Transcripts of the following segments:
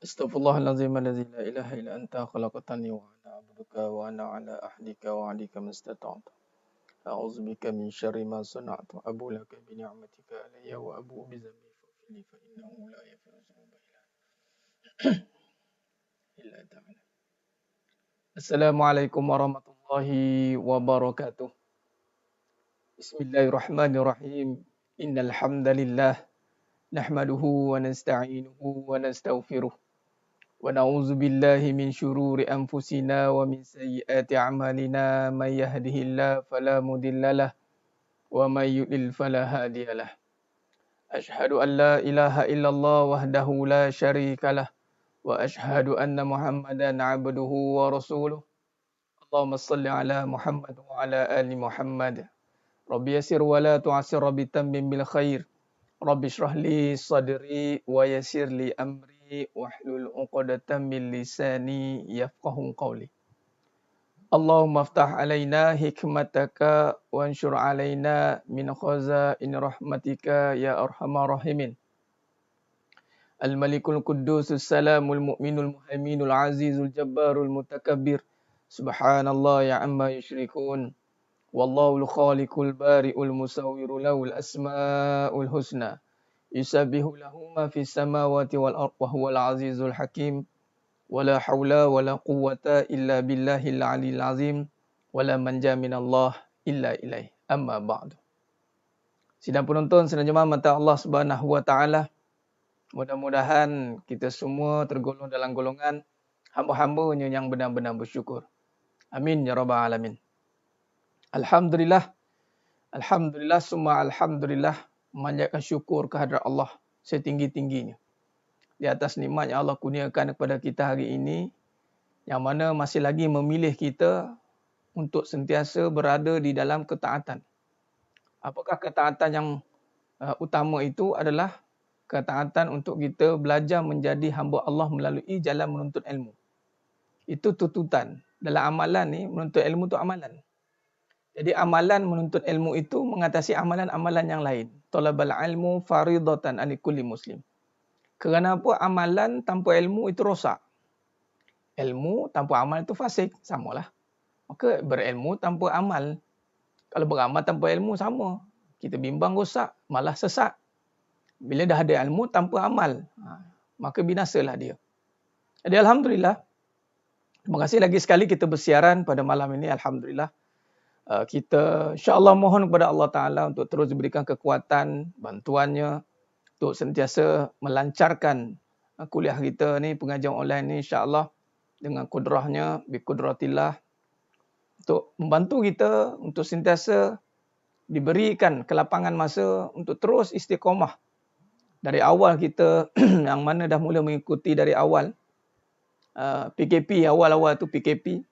Astaghfirullahalazim allazi la ilaha illa anta khalaqtani wa ana abduka wa ana ala ahdika wa ahdika mastata'tu. A'udzu bika min syarri ma sana'tu. Abu laka bi ni'matika alayya wa abu bi dhanbi faghfirli fa innahu la yaghfiru dhunuba illa ta'ala. Assalamualaikum warahmatullahi wabarakatuh. Bismillahirrahmanirrahim. Innal hamdalillah nahmaduhu wa nasta'inuhu wa nastaghfiruh. ونعوذ بالله من شرور أنفسنا ومن سيئات أعمالنا من يهده الله فلا مضل له ومن يضلل فلا هادي له أشهد أن لا إله إلا الله وحده لا شريك له وأشهد أن محمدا عبده ورسوله اللهم صل على محمد وعلى آل محمد رب يسر ولا تعسر رب تمم بالخير رب اشرح لي صدري ويسر لي أمري واحلل عقدة من لساني يفقهوا قولي اللهم افتح علينا حكمتك وانشر علينا من خزائن رحمتك يا أرحم الراحمين الملك القدوس السلام المؤمن المهيمن العزيز الجبار المتكبر سبحان الله يا عما يشركون والله الخالق البارئ المصور له الأسماء الحسنى يسبح له ما في السماوات والأرض وهو العزيز الحكيم ولا حول ولا قوة إلا بالله العلي العظيم ولا منجا من الله إلا إليه أما بعد. Sidang penonton, sidang jemaah mata Allah Subhanahu wa taala. Mudah-mudahan kita semua tergolong dalam golongan hamba-hambanya yang benar-benar bersyukur. Amin ya rabbal alamin. Alhamdulillah. Alhamdulillah summa alhamdulillah. Memanjatkan syukur kehadrat Allah setinggi-tingginya di atas nikmat yang Allah kurniakan kepada kita hari ini, yang mana masih lagi memilih kita untuk sentiasa berada di dalam ketaatan. Apakah ketaatan yang utama itu adalah ketaatan untuk kita belajar menjadi hamba Allah melalui jalan menuntut ilmu. Itu tuntutan. Dalam amalan ni, menuntut ilmu itu amalan. Jadi amalan menuntut ilmu itu mengatasi amalan-amalan yang lain. Talabal ilmu faridatan ani kulli muslim. Kerana apa? Amalan tanpa ilmu itu rosak. Ilmu tanpa amal itu fasik. Samalah. Maka berilmu tanpa amal. Kalau beramal tanpa ilmu sama. Kita bimbang rosak. Malah sesat. Bila dah ada ilmu tanpa amal. Maka binasalah dia. Jadi Alhamdulillah. Terima kasih lagi sekali kita bersiaran pada malam ini. Alhamdulillah. Kita insya-Allah mohon kepada Allah Ta'ala untuk terus berikan kekuatan, bantuannya untuk sentiasa melancarkan kuliah kita ni, pengajian online ni insya-Allah dengan kudrahnya, bi kudratillah, untuk membantu kita untuk sentiasa diberikan kelapangan masa untuk terus istiqamah dari awal kita yang mana dah mula mengikuti dari awal PKP, awal-awal tu PKP,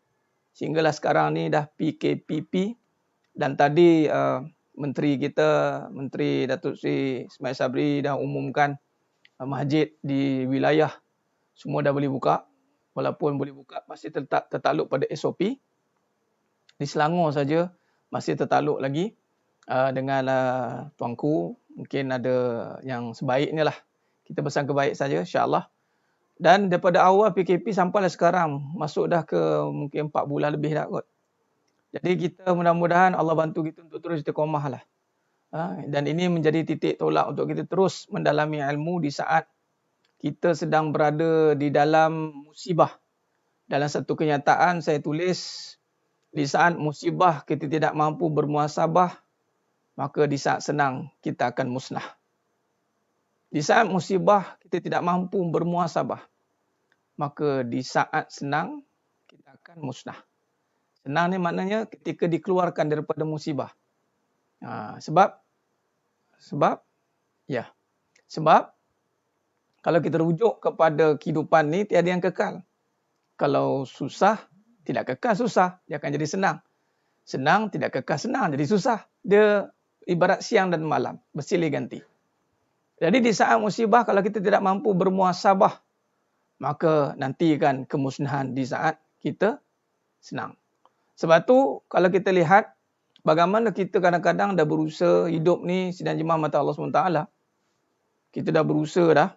sehinggalah sekarang ni dah PKPP. Dan tadi Menteri kita, Menteri Datuk Seri Ismail Sabri dah umumkan masjid di wilayah semua dah boleh buka. Walaupun boleh buka masih tertakluk pada SOP. Di Selangor saja masih tertakluk lagi dengan tuanku. Mungkin ada yang sebaiknya lah. Kita bersangka baik saja insya-Allah. Dan daripada awal PKP sampailah sekarang, masuk dah ke mungkin 4 bulan lebih dah kot. Jadi kita mudah-mudahan Allah bantu kita untuk terus istiqamah lah. Dan ini menjadi titik tolak untuk kita terus mendalami ilmu di saat kita sedang berada di dalam musibah. Dalam satu kenyataan saya tulis, di saat musibah kita tidak mampu bermuhasabah, maka di saat senang kita akan musnah. Di saat musibah kita tidak mampu bermuhasabah, maka di saat senang kita akan musnah. Senang ni maknanya ketika dikeluarkan daripada musibah. Sebab kalau kita rujuk kepada kehidupan ni tiada yang kekal. Kalau susah tidak kekal susah, dia akan jadi senang. Senang tidak kekal senang, jadi susah. Dia ibarat siang dan malam, bersilih ganti. Jadi di saat musibah kalau kita tidak mampu bermuhasabah, maka nantikan kemusnahan di saat kita senang. Sebab tu kalau kita lihat bagaimana kita kadang-kadang dah berusaha hidup ni sidang jemaah mata Allah SWT. Kita dah berusaha dah.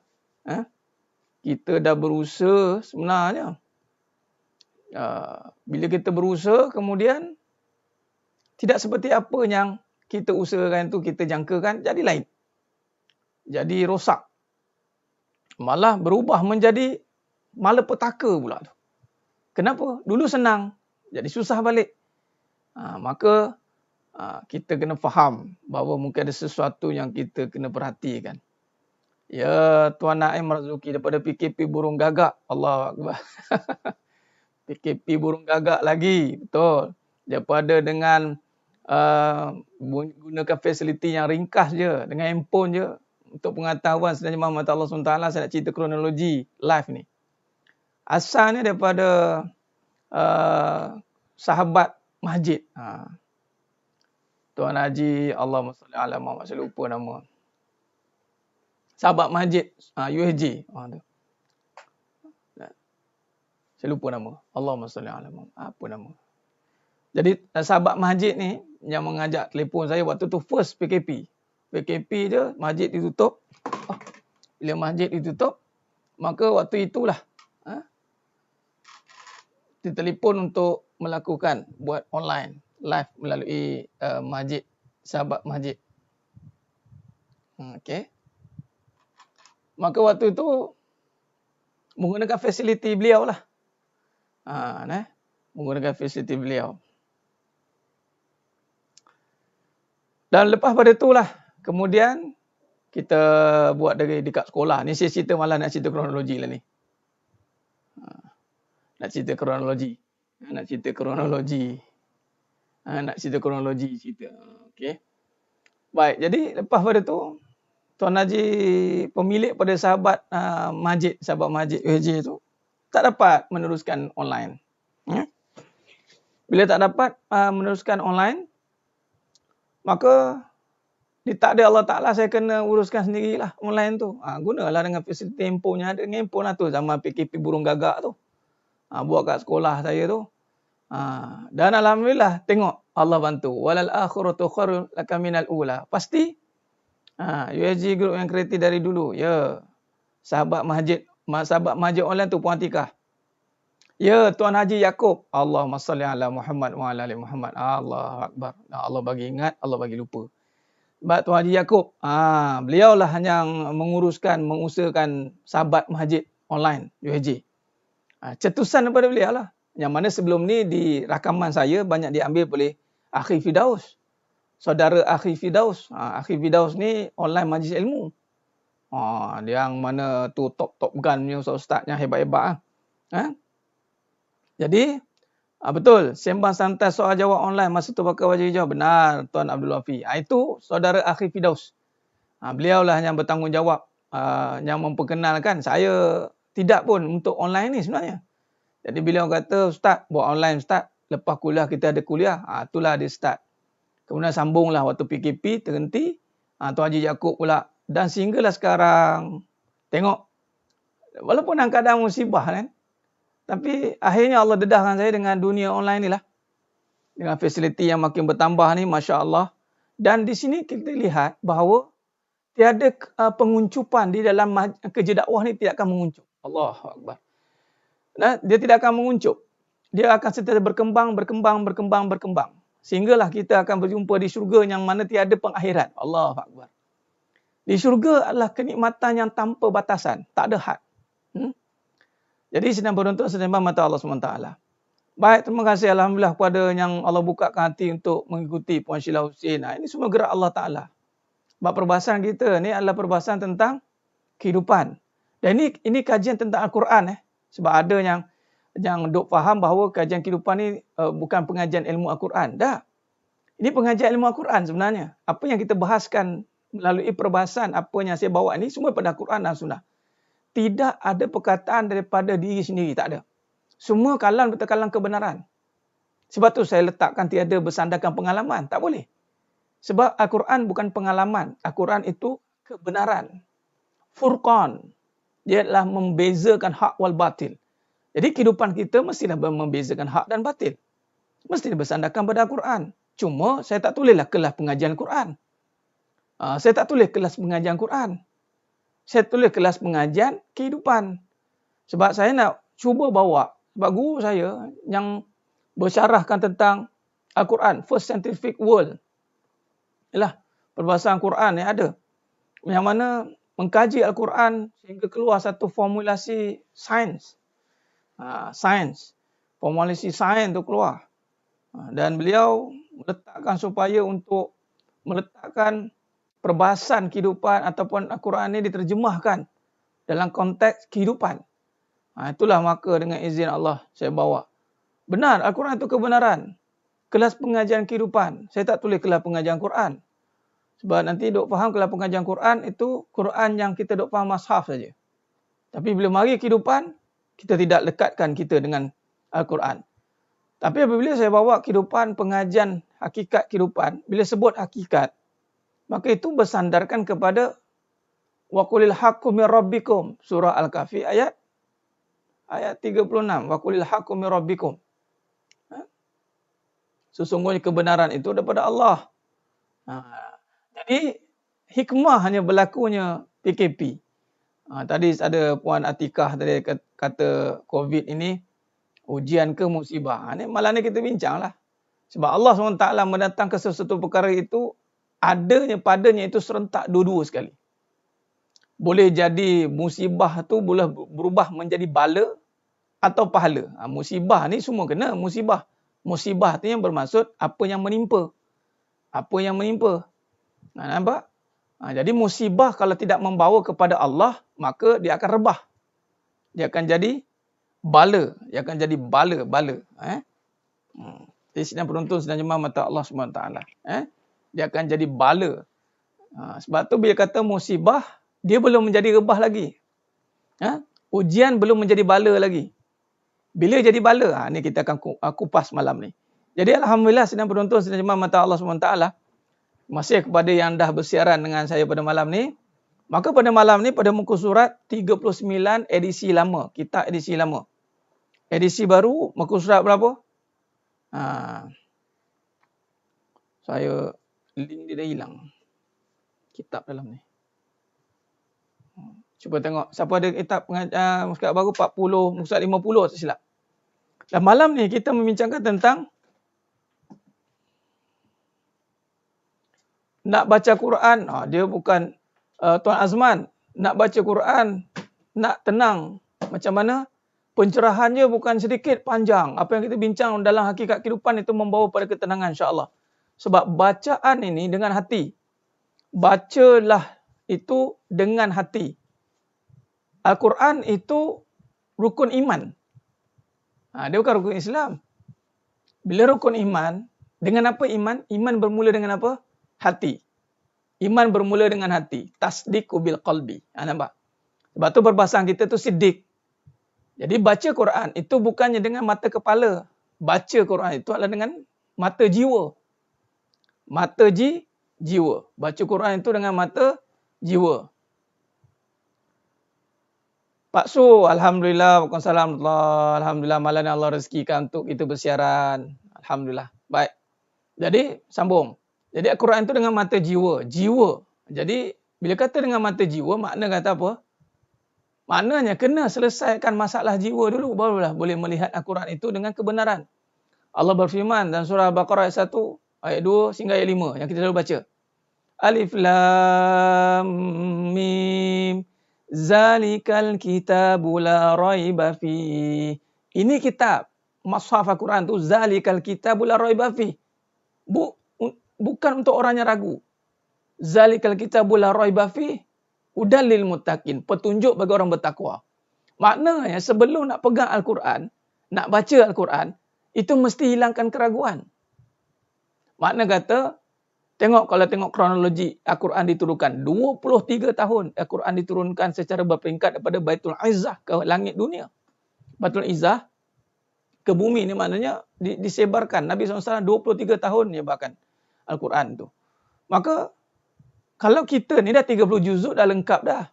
kita dah berusaha sebenarnya. Bila kita berusaha, kemudian tidak seperti apa yang kita usahakan tu, kita jangkakan, jadi lain. Jadi rosak. Malah berubah menjadi malapetaka pula tu. Kenapa? Dulu senang, jadi susah balik. Maka kita kena faham bahawa mungkin ada sesuatu yang kita kena perhatikan. Ya, Tuan Naim Marzuki daripada PKP Burung Gagak. Allahu Akbar. PKP Burung Gagak lagi. Betul. Daripada dengan gunakan fasiliti yang ringkas je, dengan handphone je. Untuk pengetahuan sebenarnya Muhammad Allah SWT, saya nak cerita kronologi live ni. Asalnya daripada sahabat masjid. Tuan Haji, Allahumma salli ala Muhammad, saya lupa nama. Sahabat masjid, USJ. Saya lupa nama. Allahumma salli ala Muhammad. Apa nama? Jadi sahabat masjid ni yang mengajak telefon saya waktu tu first PKP. PKP je, masjid ditutup. Bila masjid ditutup, maka waktu itulah ditelefon untuk melakukan, buat online, live melalui masjid, sahabat masjid. Okey. Maka waktu itu menggunakan fasiliti beliau lah. Menggunakan fasiliti beliau. Dan lepas pada itulah, kemudian kita buat dari dekat sekolah. Ni saya cerita, malah nak cerita kronologi lah ni. Nak cerita kronologi. Nak cerita kronologi cerita. Okey. Baik, jadi lepas pada tu, Tuan Haji, pemilik pada sahabat masjid USJ tu, tak dapat meneruskan online. Bila tak dapat meneruskan online, maka ditakdir Allah Ta'ala, saya kena uruskan sendirilah online tu. Gunalah dengan fasiliti handphone yang ada. Dengan handphone lah tu, zaman PKP Burung Gagak tu. Buat kat sekolah saya tu. Dan Alhamdulillah, tengok Allah bantu. Walal akhiratu khairun laka minal ula. Pasti USG Group yang kreatif dari dulu. Ya, sahabat masjid online tu Puan Atikah. Ya, Tuan Haji Yaakob. Allahumma salli ala Muhammad wa ala ali Muhammad. Allahu Akbar. Allah bagi ingat, Allah bagi lupa. Sebab Tuan Haji Yaakob, beliaulah yang mengusahakan sahabat masjid online USG. Cetusan daripada beliau lah. Yang mana sebelum ni di rakaman saya banyak diambil oleh Akhi Firdaus. Saudara Akhi Firdaus. Akhi Firdaus ni online majlis ilmu. Dia yang mana tu top gun punya ustaz yang hebat-hebat. Jadi, betul. Sembang santai soal jawab online masa tu pakai wajah hijau. Benar, Tuan Abdul Wafi. Itu saudara Akhi Firdaus. Beliaulah yang bertanggungjawab, yang memperkenalkan. Saya tidak pun untuk online ni sebenarnya. Jadi beliau kata, Ustaz, buat online Ustaz. Lepas kuliah kita ada kuliah. Itulah dia start. Kemudian sambunglah waktu PKP, terhenti. Tuan Haji Yaakob pula. Dan sehinggalah sekarang. Tengok. Walaupun dalam keadaan musibah kan. Tapi akhirnya Allah dedahkan saya dengan dunia online ni lah. Dengan fasiliti yang makin bertambah ni, Masya Allah. Dan di sini kita lihat bahawa tiada penguncupan di dalam kerja dakwah ni, tidak akan menguncup. Allahu Akbar. Dia tidak akan menguncup. Dia akan sentiasa berkembang. Sehinggalah kita akan berjumpa di syurga yang mana tiada pengakhiran. Allahu Akbar. Di syurga adalah kenikmatan yang tanpa batasan. Tak ada had. Jadi sedang beruntung sedang mata Allah SWT. Baik, terima kasih Alhamdulillah kepada yang Allah bukakan hati untuk mengikuti Puan Sheila Hussein. Ini semua gerak Allah Ta'ala. Sebab perbahasan kita ni adalah perbahasan tentang kehidupan. Dan ini kajian tentang Al-Quran. Sebab ada yang duk faham bahawa kajian kehidupan ni bukan pengajian ilmu Al-Quran. Dah. Ini pengajian ilmu Al-Quran sebenarnya. Apa yang kita bahaskan melalui perbahasan, apa yang saya bawa ni, semua pada Al-Quran dan Sunnah. Tidak ada perkataan daripada diri sendiri. Tak ada. Semua kalam bertekalam kebenaran. Sebab tu saya letakkan tiada bersandarkan pengalaman. Tak boleh. Sebab Al-Quran bukan pengalaman. Al-Quran itu kebenaran. Furqan. Dia adalah membezakan hak wal batil. Jadi kehidupan kita mestilah membezakan hak dan batil. Mesti bersandarkan pada Al-Quran. Cuma saya tak tulislah kelas pengajian Al-Quran. Saya tak tulis kelas pengajian Al-Quran. Saya tulis kelas pengajian kehidupan. Sebab saya nak cuba bawa, sebab guru saya yang bersyarahkan tentang Al-Quran, First Scientific World, ialah perbahasan Quran yang ada, yang mana mengkaji Al-Quran sehingga keluar satu formulasi sains. Formulasi sains tu keluar. Dan beliau meletakkan supaya untuk meletakkan perbahasan kehidupan ataupun Al-Quran ini diterjemahkan dalam konteks kehidupan. Itulah maka dengan izin Allah saya bawa. Benar, Al-Quran itu kebenaran. Kelas pengajian kehidupan. Saya tak tulis kelas pengajian Quran. Sebab nanti duk faham kelas pengajian Quran itu Quran yang kita duk faham mashaf saja. Tapi bila mari kehidupan, kita tidak lekatkan kita dengan Al-Quran. Tapi apabila saya bawa kehidupan pengajian hakikat kehidupan, bila sebut hakikat, maka itu bersandarkan kepada wa qulil haqqu mir rabbikum, surah Al-Kahfi ayat 36, wa qulil haqqu mir rabbikum. Sesungguhnya kebenaran itu daripada Allah. Jadi hikmah hanya berlakunya PKP. Tadi ada Puan Atikah tadi kata COVID ini ujian ke musibah. Malam ni kita bincanglah. Sebab Allah SWT mendatangkan sesuatu perkara itu adanya padanya itu serentak dua-dua sekali. Boleh jadi musibah tu boleh berubah menjadi bala atau pahala. Musibah ni semua kena musibah. Musibah tu yang bermaksud apa yang menimpa. Apa yang menimpa. Nampak? Jadi musibah kalau tidak membawa kepada Allah, maka dia akan rebah. Dia akan jadi bala. Dia akan jadi bala. Jadi sidang penonton, sidang jemaah mata Allah SWT. Dia akan jadi bala. Sebab tu bila kata musibah, dia belum menjadi rebah lagi. Ujian belum menjadi bala lagi. Bila jadi bala, ni kita akan kupas malam ni. Jadi alhamdulillah sidang penonton, sidang jemaah mata Allah SWT, masih kepada yang dah bersiaran dengan saya pada malam ni. Maka pada malam ni, pada muka surat 39 edisi lama. Kitab edisi lama. Edisi baru, muka surat berapa? Saya link dia dah hilang. Kitab dalam ni. Cuba tengok. Siapa ada kitab muka surat baru 40, muka surat 50 tak silap. Dan malam ni kita membincangkan tentang nak baca Quran. Dia bukan Tuan Azman. Nak baca Quran, nak tenang. Macam mana? Pencerahannya bukan sedikit, panjang. Apa yang kita bincang dalam hakikat kehidupan itu membawa pada ketenangan, insya-Allah. Sebab bacaan ini dengan hati. Bacalah itu dengan hati. Al-Quran itu rukun iman. Dia bukan rukun Islam. Bila rukun iman, dengan apa iman? Iman bermula dengan apa? Hati. Iman bermula dengan hati. Tasdiqu bil qalbi. Nampak? Sebab tu perbahasan kita tu siddiq. Jadi baca Quran itu bukannya dengan mata kepala. Baca Quran itu adalah dengan mata jiwa. Mata jiwa. Baca Quran itu dengan mata jiwa. Pak Su, alhamdulillah, waalaikumsalam. Alhamdulillah malam ni Allah rezekikan untuk kita bersiaran. Alhamdulillah. Baik. Jadi sambung. Jadi Al-Quran itu dengan mata jiwa. Jiwa. Jadi bila kata dengan mata jiwa, makna kata apa? Maknanya kena selesaikan masalah jiwa dulu, barulah boleh melihat Al-Quran itu dengan kebenaran. Allah berfirman dalam surah Al-Baqarah ayat 1, ayat 2 hingga ayat 5 yang kita selalu baca. Alif Lam Mim. Zalikal kitabu la raiba fi. Ini kitab. Mushaf Al-Quran tu zalikal kitabu la raiba fi. Bukan untuk orang yang ragu. Zalikal kitabu la raiba fi. Hudan lil muttaqin, petunjuk bagi orang bertakwa. Maknanya sebelum nak pegang Al-Quran, nak baca Al-Quran, itu mesti hilangkan keraguan. Makna kata, kalau tengok kronologi Al-Quran diturunkan 23 tahun Al-Quran diturunkan secara berperingkat daripada Baitul Izzah ke langit dunia. Baitul Izzah ke bumi ni maknanya disebarkan. Nabi SAW 23 tahun nyebarkan Al-Quran tu. Maka kalau kita ni dah 30 juzuk dah lengkap dah.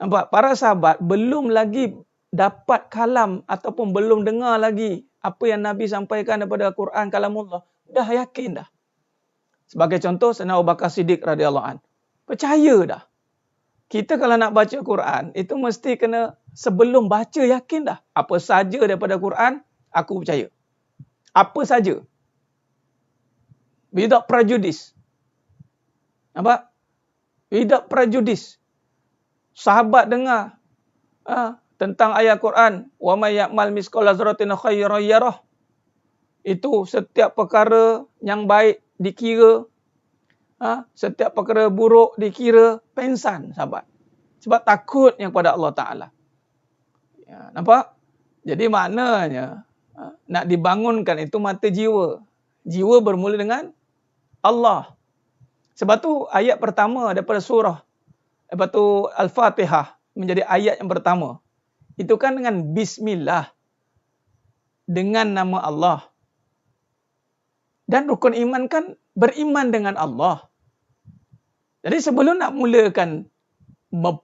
Nampak? Para sahabat belum lagi dapat kalam ataupun belum dengar lagi apa yang Nabi sampaikan daripada Al-Quran kalamullah. Dah yakin dah. Sebagai contoh, Sayyidina Abu Bakar Siddiq radhiyallahu an. Percaya dah. kita kalau nak baca Quran, itu mesti kena sebelum baca yakin dah. Apa saja daripada Quran, aku percaya. Apa saja. Without prejudice. Nampak? Without prejudice. Sahabat dengar tentang ayat Quran, wa may ya'mal misqala dzarratin khairan yarah. Itu setiap perkara yang baik dikira, setiap perkara buruk dikira pensan, sahabat. Sebab takutnya kepada Allah Ta'ala. Ya, nampak? Jadi maknanya, nak dibangunkan itu mata jiwa. Jiwa bermula dengan Allah. Sebab tu ayat pertama daripada surah, lepas tu Al-Fatihah menjadi ayat yang pertama. Itu kan dengan Bismillah. Dengan nama Allah. Dan rukun iman kan beriman dengan Allah. Jadi sebelum nak mulakan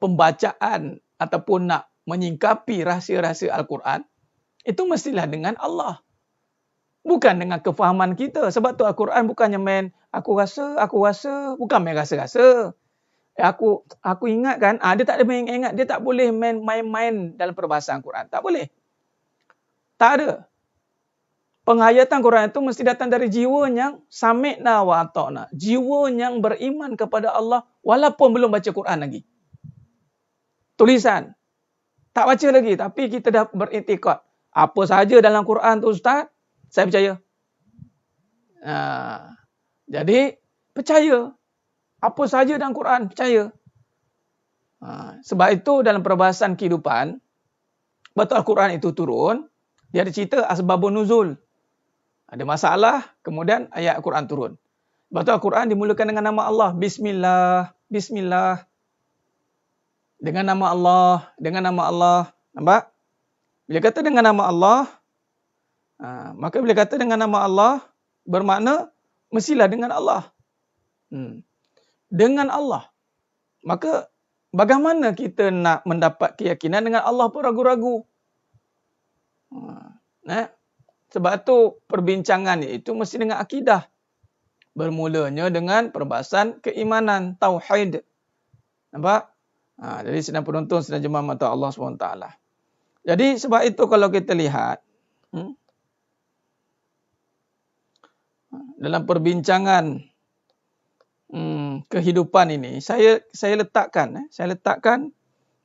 pembacaan ataupun nak menyingkapi rahsia-rahsia Al-Quran, itu mestilah dengan Allah. Bukan dengan kefahaman kita. Sebab tu Al-Quran bukannya main, aku rasa, bukan main rasa-rasa. Aku ingat kan, dia tak ada main ingat, dia tak boleh main-main dalam perbahasan Quran. Tak boleh. Tak ada. Penghayatan Quran itu mesti datang dari jiwa yang sami'na wa ata'na. Jiwa yang beriman kepada Allah walaupun belum baca Quran lagi. Tulisan. Tak baca lagi tapi kita dah beriktikad. Apa saja dalam Quran tu Ustaz, saya percaya. Jadi percaya. Apa saja dalam Quran, percaya. Sebab itu dalam perbahasan kehidupan, betul Al-Quran itu turun, dia ada cerita asbabun nuzul. Ada masalah, kemudian ayat Al-Quran turun. Betul Al-Quran dimulakan dengan nama Allah. Bismillah, Bismillah. Dengan nama Allah, dengan nama Allah. Nampak? Bila kata dengan nama Allah, maka bila kata dengan nama Allah, bermakna mestilah dengan Allah. Dengan Allah. Maka bagaimana kita nak mendapat keyakinan dengan Allah pun ragu-ragu. Sebab tu perbincangan itu mesti dengan akidah. Bermulanya dengan perbahasan keimanan, tauhid. Nampak? Jadi sedang penonton, sedang jemaah mata Allah SWT. Jadi sebab itu kalau kita lihat, dalam perbincangan kehidupan ini, saya letakkan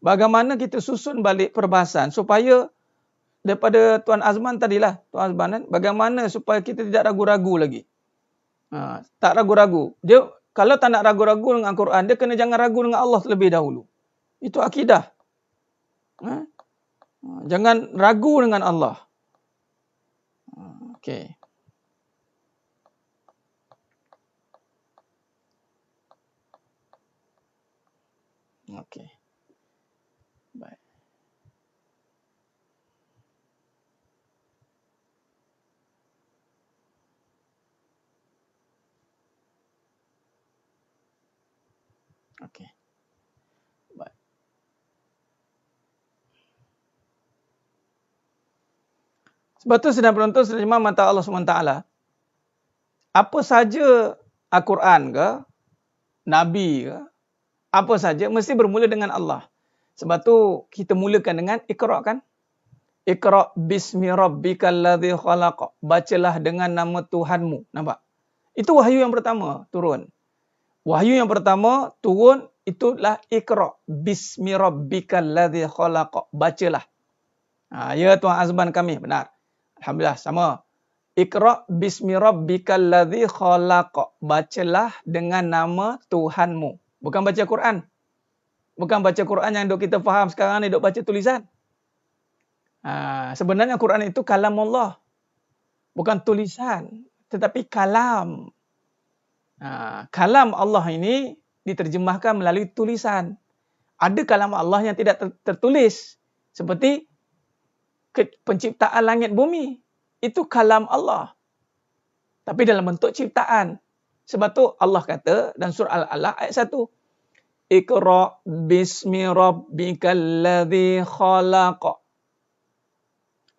bagaimana kita susun balik perbahasan supaya daripada Tuan Azman tadilah, Tuan Azman, bagaimana supaya kita tidak ragu-ragu lagi. Tak ragu-ragu. Dia kalau tak nak ragu-ragu dengan Al-Quran, dia kena jangan ragu dengan Allah terlebih dahulu. Itu akidah. Jangan ragu dengan Allah. Okey. Okey. Baik. Okey. Baik. Sebab tu sedang penonton, sedang jemaah mata Allah SWT. Apa saja Al-Quran ke, Nabi ke, apa saja mesti bermula dengan Allah. Sebab tu kita mulakan dengan Iqra' kan? Iqra' bismi rabbikal ladzi khalaq. Bacalah dengan nama Tuhanmu. Nampak? Itu wahyu yang pertama turun. Wahyu yang pertama turun itulah Iqra' bismi rabbikal ladzi khalaq. Bacalah. Ya Tuan Azman kami, benar. Alhamdulillah, sama. Iqra' bismi rabbikal ladzi khalaq. Bacalah dengan nama Tuhanmu. Bukan baca Quran. Bukan baca Quran yang dok kita faham sekarang ni, dok baca tulisan. Sebenarnya Quran itu kalam Allah. Bukan tulisan, tetapi kalam. Kalam Allah ini diterjemahkan melalui tulisan. Ada kalam Allah yang tidak tertulis. Seperti penciptaan langit bumi. Itu kalam Allah. Tapi dalam bentuk ciptaan. Sebab tu Allah kata dan surah Al-Alaq ayat 1. Iqra' bismi rabbikal ladzi khalaq.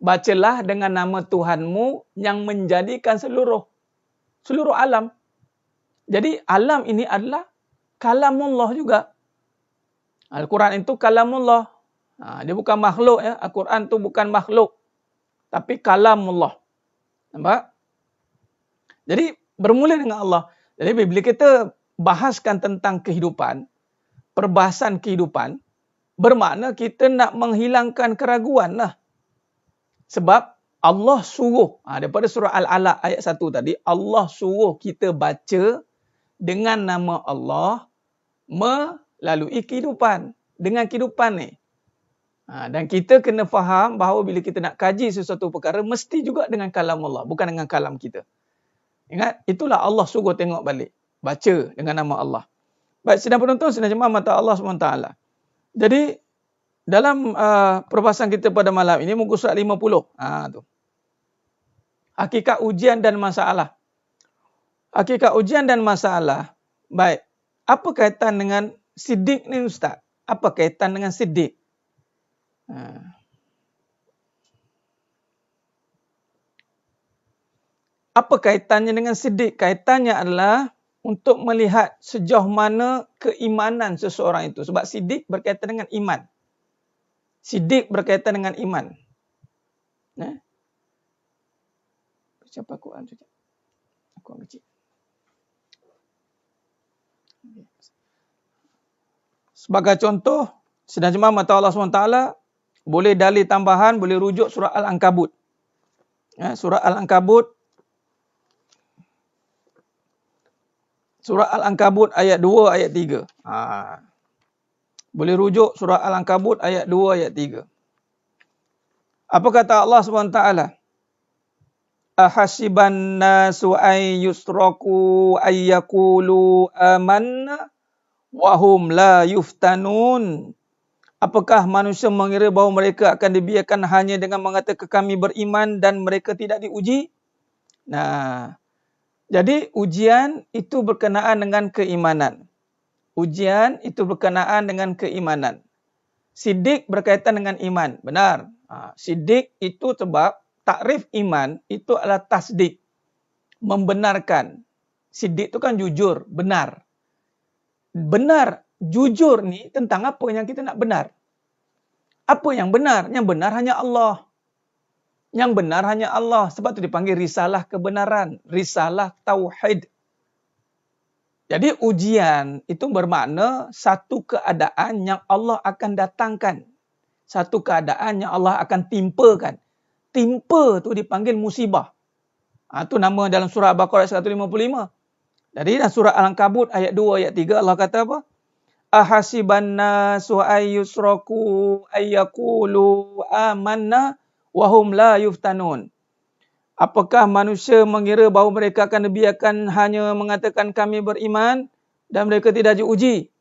Bacalah dengan nama Tuhanmu yang menjadikan seluruh alam. Jadi alam ini adalah kalamullah juga. Al-Quran itu kalamullah. Dia bukan makhluk ya. Al-Quran itu bukan makhluk. Tapi kalamullah. Nampak? Jadi bermula dengan Allah. Jadi bila kita bahaskan tentang kehidupan, perbahasan kehidupan, bermakna kita nak menghilangkan keraguan lah. Sebab Allah suruh, daripada surah Al-Alaq ayat 1 tadi, Allah suruh kita baca dengan nama Allah melalui kehidupan. Dengan kehidupan ni. Dan kita kena faham bahawa bila kita nak kaji sesuatu perkara, mesti juga dengan kalam Allah, bukan dengan kalam kita. Ingat, itulah Allah suruh tengok balik. Baca dengan nama Allah. Baik, sidang penonton, sidang jemaah mata Allah SWT. Jadi, dalam perbahasan kita pada malam ini, muka surat 50. Tu. Hakikat ujian dan masalah. Hakikat ujian dan masalah. Baik, apa kaitan dengan siddiq ni Ustaz? Apa kaitan dengan siddiq? Apa kaitannya dengan siddiq? Kaitannya adalah untuk melihat sejauh mana keimanan seseorang itu. Sebab siddiq berkaitan dengan iman. Siddiq berkaitan dengan iman. Siapa Quran tu? Aku ambil cik. Sebagai contoh, sidang jemaah mata Allah SWT, boleh dalil tambahan, boleh rujuk surah Al-Ankabut. Surah Al-Ankabut. Surah Al-Ankabut ayat 2, ayat 3. Boleh rujuk surah Al-Ankabut ayat 2, ayat 3. Apa kata Allah SWT? Ahasiban nasu ay yusraku ay yaqulu amanna wa hum la yuftanun. Apakah manusia mengira bahawa mereka akan dibiarkan hanya dengan mengatakan kami beriman dan mereka tidak diuji? Jadi ujian itu berkenaan dengan keimanan. Ujian itu berkenaan dengan keimanan. Siddiq berkaitan dengan iman. Benar. Siddiq itu sebab takrif iman itu adalah tasdik. Membenarkan. Siddiq itu kan jujur, benar. Benar, jujur ni tentang apa yang kita nak benar. Apa yang benar? Yang benar hanya Allah. Yang benar hanya Allah. Sebab itu dipanggil risalah kebenaran. Risalah tauhid. Jadi ujian itu bermakna satu keadaan yang Allah akan datangkan. Satu keadaan yang Allah akan timpakan. Timpa tu dipanggil musibah. Itu nama dalam surah Al-Baqarah 155. Jadi dalam surah Al-Ankabut ayat 2, ayat 3 Allah kata apa? Ahasiban nasu ayyusraku ayyakulu amanna wahum la yuftanun. Apakah manusia mengira bahawa mereka akan dibiarkan hanya mengatakan kami beriman dan mereka tidak diuji?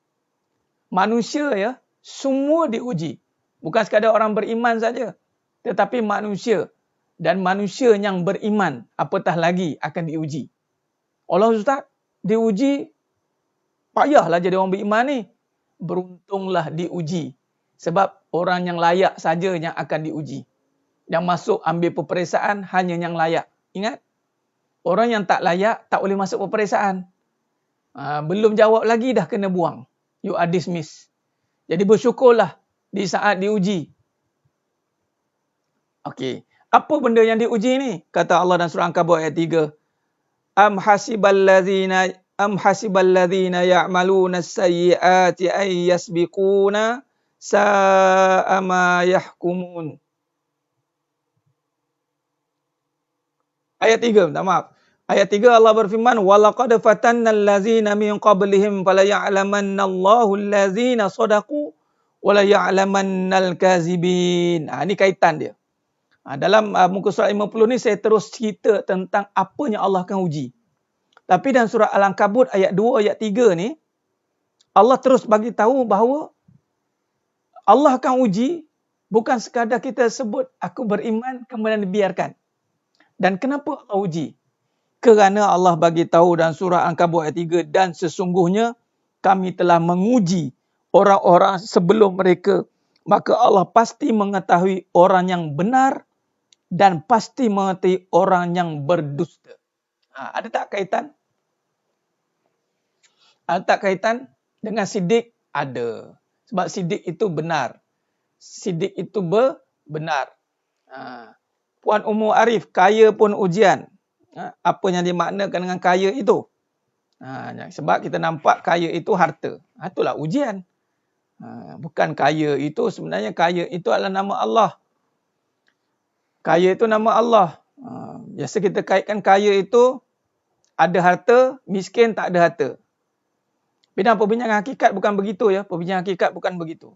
Manusia ya, semua diuji. Bukan sekadar orang beriman saja. Tetapi manusia dan manusia yang beriman apatah lagi akan diuji. Allah Ustaz, diuji payahlah jadi orang beriman ni. Beruntunglah diuji. Sebab orang yang layak saja yang akan diuji. Yang masuk ambil peperiksaan hanya yang layak. Ingat, orang yang tak layak tak boleh masuk peperiksaan. Belum jawab lagi dah kena buang. You are dismissed. Jadi bersyukurlah di saat diuji. Okey. Apa benda yang diuji ni? Kata Allah dalam surah Al-Ankabut ayat 3. Am hasiballadzina ya'maluna as-sayyi'ati ay yasbiquna sa'a ma yahkumun. Ayat 3, maaf. Ayat 3 Allah berfirman, walaqad fatannal ladzina min qablihim fala ya'lamannallahu alladzina shadaqu wala ya'lamannal kazibin. Ini kaitan dia. Dalam muka surat 50 ni saya terus cerita tentang apa yang Allah akan uji. Tapi dalam surah Al-Ankabut ayat 2, ayat 3 ni, Allah terus bagi tahu bahawa Allah akan uji bukan sekadar kita sebut aku beriman kemudian dibiarkan. Dan kenapa Allah uji? Kerana Allah bagi tahu dalam surah Al-Ankabut ayat 3, dan sesungguhnya kami telah menguji orang-orang sebelum mereka. Maka Allah pasti mengetahui orang yang benar dan pasti mengetahui orang yang berdusta. Ada tak kaitan? Ada tak kaitan dengan siddiq? Ada. Sebab sidik itu benar. Sidik itu benar. Puan Ummu Arif, kaya pun ujian. Apa yang dimaknakan dengan kaya itu? Sebab kita nampak kaya itu harta. Itulah ujian. Bukan kaya itu, sebenarnya kaya itu adalah nama Allah. Kaya itu nama Allah. Biasa kita kaitkan kaya itu ada harta, miskin tak ada harta. Bidang perbincangan hakikat bukan begitu ya. Perbincangan hakikat bukan begitu.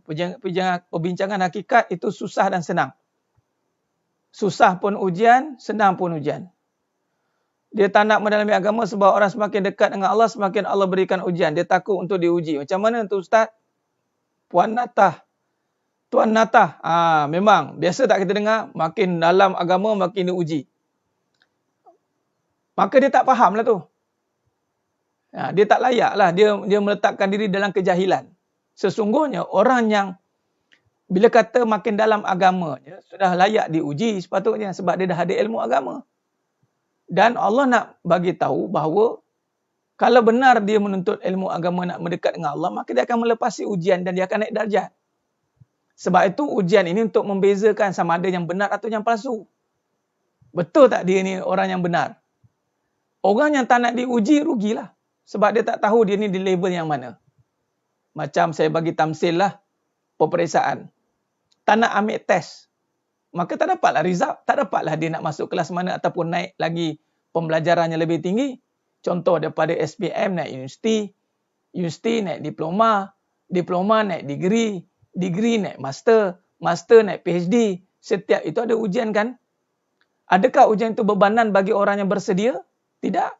Perbincangan hakikat itu susah dan senang. Susah pun ujian, senang pun ujian. Dia tak nak mendalami agama sebab orang semakin dekat dengan Allah, semakin Allah berikan ujian. Dia takut untuk diuji. Macam mana tu Ustaz? Puan Natah. Tuan Natah. Memang. Biasa tak kita dengar, makin dalam agama, makin diuji. Maka dia tak faham lah tu. Dia tak layak lah. Dia meletakkan diri dalam kejahilan. Sesungguhnya orang yang bila kata makin dalam agamanya, sudah layak diuji sepatutnya sebab dia dah ada ilmu agama. Dan Allah nak bagi tahu bahawa kalau benar dia menuntut ilmu agama nak mendekat dengan Allah, maka dia akan melepasi ujian dan dia akan naik darjat. Sebab itu ujian ini untuk membezakan sama ada yang benar atau yang palsu. Betul tak dia ni orang yang benar? Orang yang tak nak diuji, rugilah. Sebab dia tak tahu dia ni di level yang mana. Macam saya bagi tamsil lah, peperiksaan. Tak nak ambil test. Maka tak dapatlah result. Tak dapatlah dia nak masuk kelas mana ataupun naik lagi pembelajarannya lebih tinggi. Contoh daripada SPM naik universiti. Universiti naik diploma. Diploma naik degree. Degree naik master. Master naik PhD. Setiap itu ada ujian kan? Adakah ujian itu bebanan bagi orang yang bersedia? Tidak.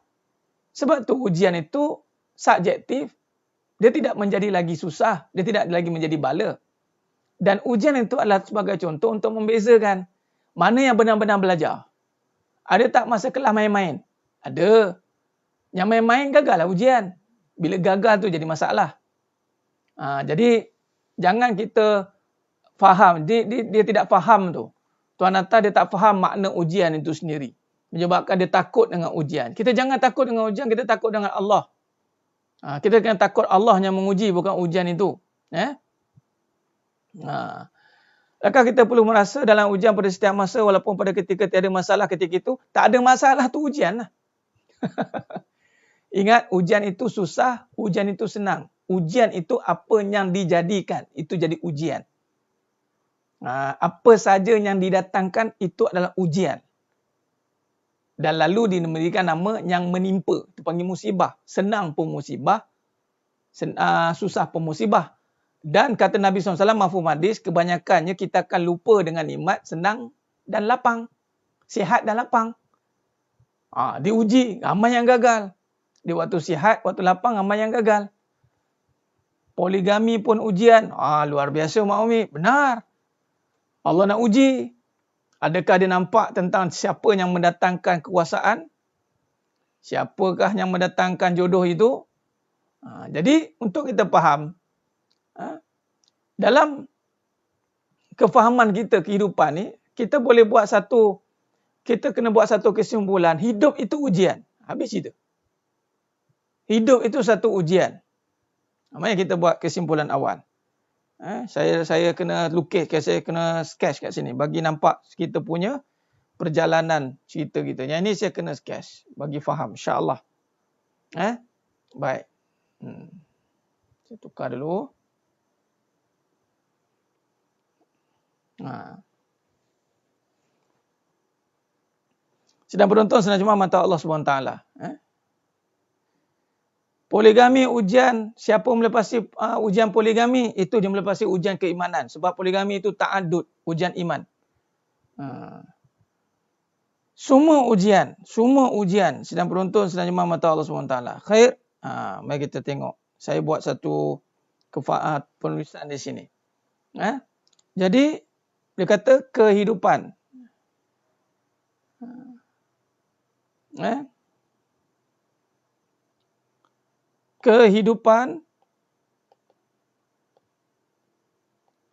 Sebab tu ujian itu subjektif. Dia tidak menjadi lagi susah. Dia tidak lagi menjadi bala. Dan ujian itu adalah sebagai contoh untuk membezakan mana yang benar-benar belajar. Ada tak masa kelas main-main? Ada. Yang main-main gagal lah ujian. Bila gagal tu jadi masalah. Jadi jangan kita faham. Dia tidak faham tu. Tuan Natah dia tak faham makna ujian itu sendiri. Menyebabkan dia takut dengan ujian. Kita jangan takut dengan ujian, kita takut dengan Allah. Kita kena takut Allah yang menguji, bukan ujian itu. Adakah kita perlu merasa dalam ujian pada setiap masa, walaupun pada ketika tiada masalah ketika itu, tak ada masalah tu ujian lah. Ingat, ujian itu susah, ujian itu senang. Ujian itu apa yang dijadikan, itu jadi ujian. Apa saja yang didatangkan, itu adalah ujian. Dan lalu diberikan nama yang menimpa. Itu panggil musibah. Senang pun musibah. Susah pun musibah. Dan kata Nabi SAW, mafhum hadis, kebanyakannya kita akan lupa dengan nikmat senang dan lapang. Sihat dan lapang. Diuji, ramai yang gagal. Di waktu sihat, waktu lapang, ramai yang gagal. Poligami pun ujian. Luar biasa Mak Umi. Benar. Allah nak uji. Adakah dia nampak tentang siapa yang mendatangkan kekuasaan? Siapakah yang mendatangkan jodoh itu? Jadi untuk kita faham, dalam kefahaman kita kehidupan ni, kita kena buat satu kesimpulan. Hidup itu ujian. Habis itu. Hidup itu satu ujian. Mari kita buat kesimpulan awal. Saya kena lukis, saya kena sketch kat sini bagi nampak kita punya perjalanan cerita kita. Yang ini saya kena sketch bagi faham, insya-Allah. Baik. Saya tukar dulu. Sedang penonton senang cuma mata Allah SWT. Poligami ujian, siapa melepasi ujian poligami, itu dia melepasi ujian keimanan. Sebab poligami itu ta'adud, ujian iman. Semua ujian, sedang penonton sedang jemaah mata Allah SWT. Khair, mari kita tengok. Saya buat satu penulisan di sini. Jadi, dia kata kehidupan. Kehidupan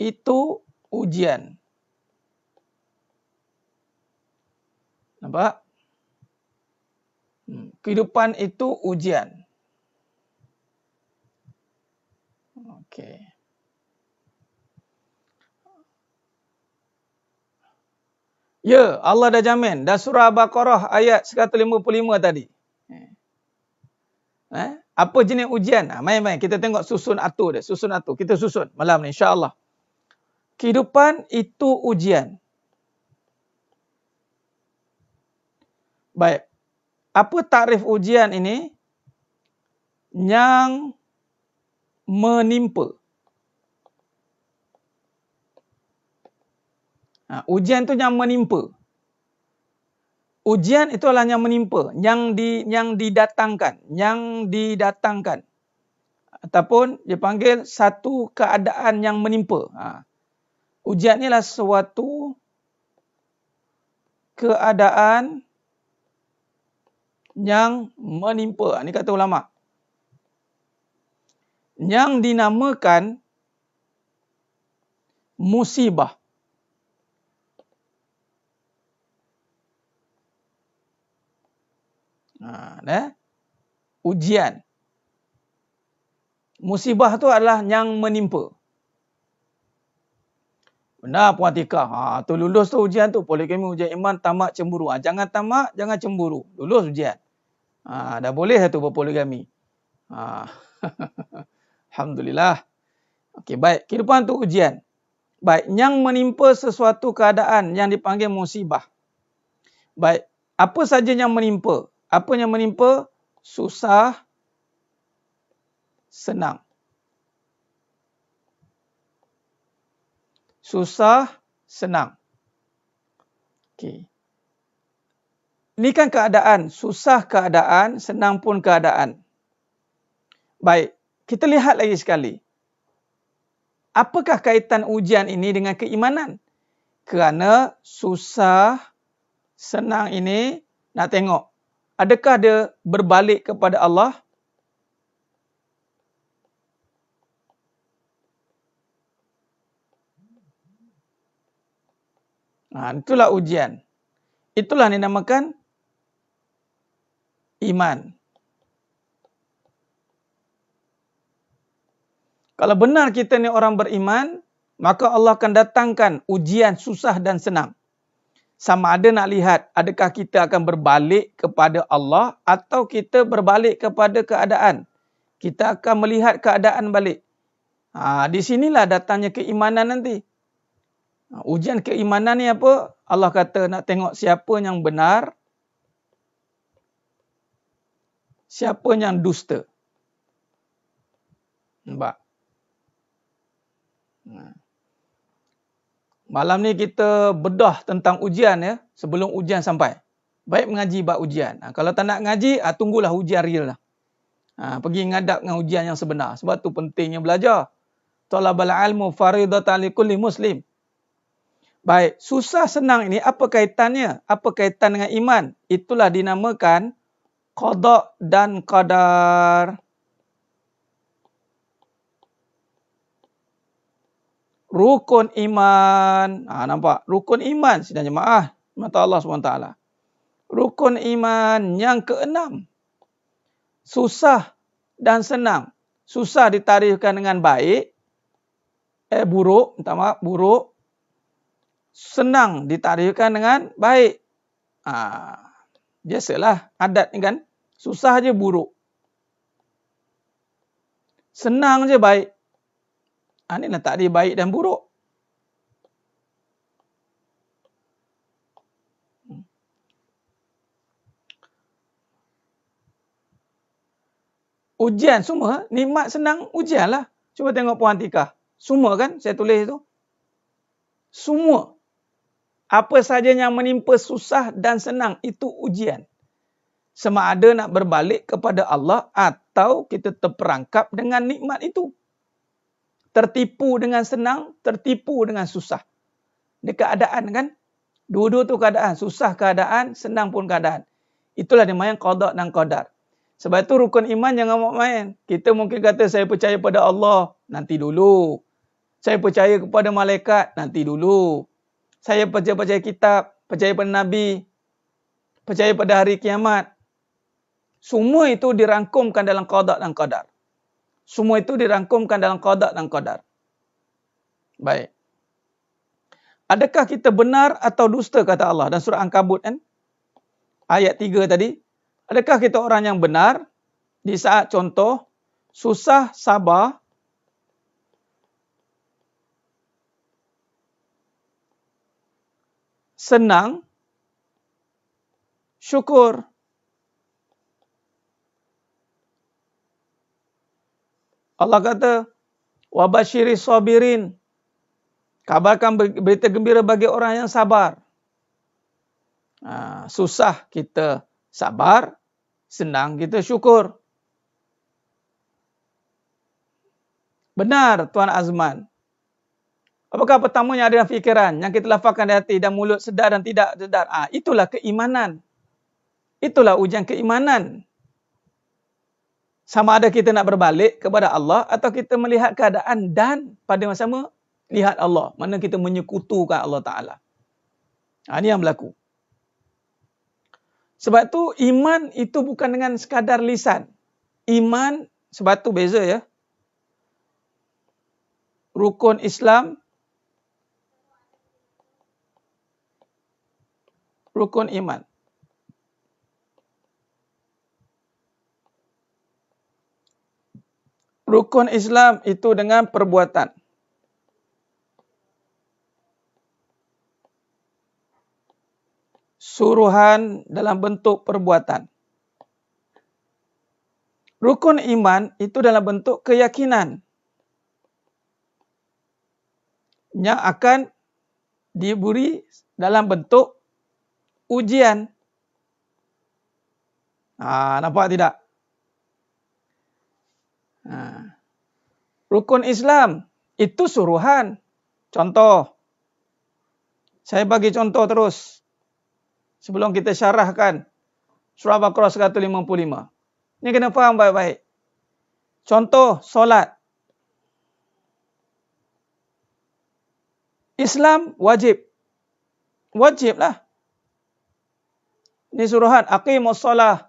itu ujian. Nampak? Kehidupan itu ujian. Okey. Ya, Allah dah jamin. Dan surah Al-Baqarah ayat 155 tadi. Apa jenis ujian? Main-main. Kita tengok susun atur dia. Susun atur. Kita susun malam ni insya-Allah. Kehidupan itu ujian. Baik. Apa takrif ujian ini? Yang menimpa. Ujian tu yang menimpa. Ujian itu adalah yang menimpa, yang didatangkan, ataupun dia panggil satu keadaan yang menimpa. Ujian ni adalah suatu keadaan yang menimpa. Ini kata ulama. Yang dinamakan musibah. Ujian. Musibah tu adalah yang menimpa. Benar Puan Tika. Tu lulus tu ujian tu. Poligami ujian iman, tamak, cemburu. Jangan tamak, jangan cemburu. Lulus ujian. Dah boleh tu berpoligami. Alhamdulillah. Okey, baik. Kehidupan tu ujian. Baik, yang menimpa sesuatu keadaan yang dipanggil musibah. Baik, apa saja yang menimpa? Apa yang menimpa? Susah, senang. Susah, senang. Okey. Ini kan keadaan. Susah keadaan, senang pun keadaan. Baik, kita lihat lagi sekali. Apakah kaitan ujian ini dengan keimanan? Kerana susah, senang ini, nak tengok. Adakah dia berbalik kepada Allah? Itulah ujian. Itulah yang dinamakan iman. Kalau benar kita ni orang beriman, maka Allah akan datangkan ujian susah dan senang. Sama ada nak lihat adakah kita akan berbalik kepada Allah atau kita berbalik kepada keadaan. Kita akan melihat keadaan balik. Di sinilah datangnya keimanan nanti. Ujian keimanan ni apa? Allah kata nak tengok siapa yang benar, siapa yang dusta. Nampak? Malam ni kita bedah tentang ujian ya, sebelum ujian sampai. Baik mengaji bab ujian. Kalau tak nak ngaji, tunggulah ujian real lah. Pergi ngadap dengan ujian yang sebenar. Sebab tu pentingnya belajar. Talabal ilmu faridatan likulli muslim. Baik, susah senang ini apa kaitannya? Apa kaitan dengan iman? Itulah dinamakan qada dan qadar. Rukun iman. Nampak? Rukun iman sidang jemaah mata Allah SWT. Rukun iman yang keenam. Susah dan senang. Susah ditarifkan dengan baik. Buruk. Minta maaf, buruk. Senang ditarifkan dengan baik. Biasalah adat ni kan. Susah je buruk. Senang je baik. Ini lah tak ada baik dan buruk. Ujian semua, nikmat senang ujian lah. Cuba tengok Puan Tika. Semua kan saya tulis tu. Semua. Apa saja yang menimpa susah dan senang itu ujian. Sama ada nak berbalik kepada Allah atau kita terperangkap dengan nikmat itu. Tertipu dengan senang, tertipu dengan susah. Dia keadaan kan? Dua-dua tu keadaan. Susah keadaan, senang pun keadaan. Itulah dinamakan qada dan qadar. Sebab itu rukun iman jangan main. Kita mungkin kata saya percaya pada Allah, nanti dulu. Saya percaya kepada malaikat, nanti dulu. Saya percaya kitab, percaya pada Nabi, percaya pada hari kiamat. Semua itu dirangkumkan dalam qada dan qadar. Semua itu dirangkumkan dalam qada dan qadar. Baik. Adakah kita benar atau dusta, kata Allah dan surah Ankabut kan? Ayat 3 tadi. Adakah kita orang yang benar di saat contoh susah sabar, senang syukur. Allah kata, wa basyiris sabirin. Kabarkan berita gembira bagi orang yang sabar. Susah kita sabar, senang kita syukur. Benar Tuan Azman. Apakah pertamanya ada dalam fikiran yang kita lafazkan di hati dan mulut, sedar dan tidak sedar? Itulah keimanan. Itulah ujian keimanan. Sama ada kita nak berbalik kepada Allah atau kita melihat keadaan dan pada masa sama lihat Allah. Mana kita menyekutukan Allah Ta'ala. Ini yang berlaku. Sebab tu iman itu bukan dengan sekadar lisan. Iman, sebab tu beza ya. Rukun Islam, rukun iman. Rukun Islam itu dengan perbuatan. Suruhan dalam bentuk perbuatan. Rukun iman itu dalam bentuk keyakinan yang akan diberi dalam bentuk ujian. Nampak tidak? Rukun Islam itu suruhan. Contoh. Saya bagi contoh terus. Sebelum kita syarahkan surah Baqarah 155. Ini kena faham baik-baik. Contoh, solat. Islam wajib. Wajiblah. Ini suruhan. Aqimus salah.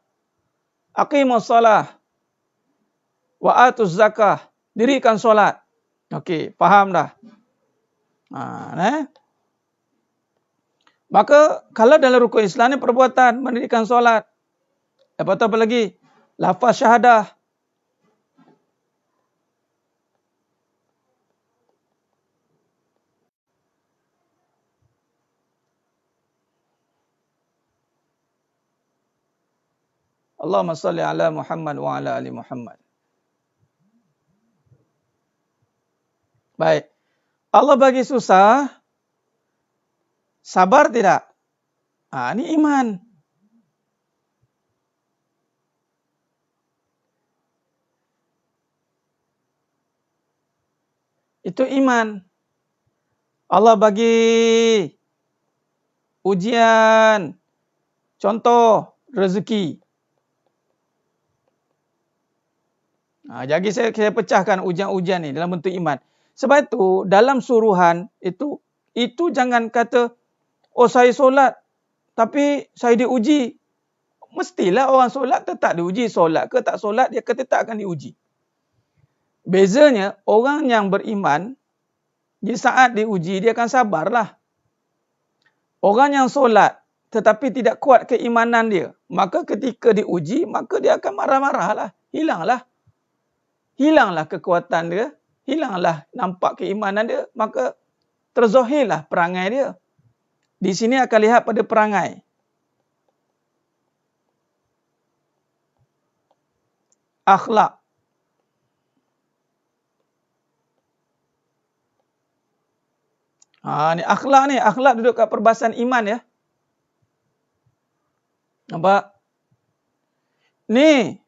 Aqimus salah. Wa atuz zakah. Dirikan solat. Okey, faham dah. Maka kalau dalam rukun Islam ni perbuatan mendirikan solat. Lepas tu apa lagi? Lafaz syahadah. Allahumma salli ala Muhammad wa ala ali Muhammad. Baik. Allah bagi susah. Sabar tidak? Ini iman. Itu iman. Allah bagi ujian. Contoh, rezeki. Jadi saya pecahkan ujian-ujian ni dalam bentuk iman. Sebab itu dalam suruhan itu jangan kata, oh saya solat tapi saya diuji. Mestilah orang solat tetap diuji. Solat ke tak solat dia tetap akan diuji. Bezanya orang yang beriman di saat diuji dia akan sabarlah. Orang yang solat tetapi tidak kuat keimanan dia, maka ketika diuji maka dia akan marah-marahlah. Hilanglah kekuatan dia, hilanglah nampak keimanan dia, maka terzahirlah perangai dia. Di sini akan lihat pada perangai. Akhlak. Ni akhlak duduk kat perbahasan iman ya. Nampak? Ni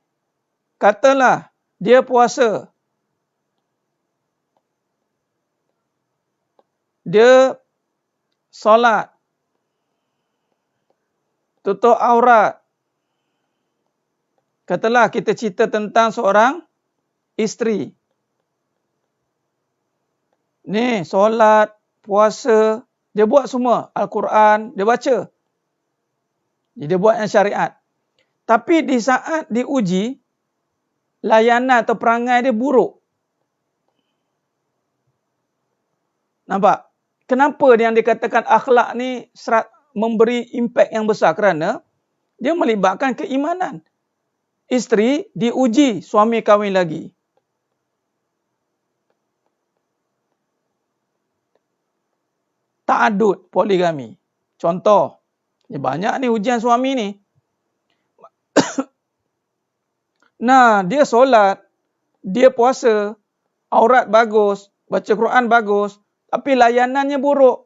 katalah dia puasa. Dia solat. Tutup aurat. Katalah kita cerita tentang seorang isteri. Ni solat, puasa, dia buat semua. Al-Quran, dia baca. Dia buat yang syariat. Tapi di saat diuji, layanan atau perangai dia buruk. Nampak? Kenapa yang dikatakan akhlak ni memberi impak yang besar? Kerana dia melibatkan keimanan. Isteri diuji, suami kahwin lagi. Ta'adud, poligami. Contoh, banyak ni ujian suami ni. Nah, dia solat, dia puasa, aurat bagus, baca Quran bagus, tapi layanannya buruk.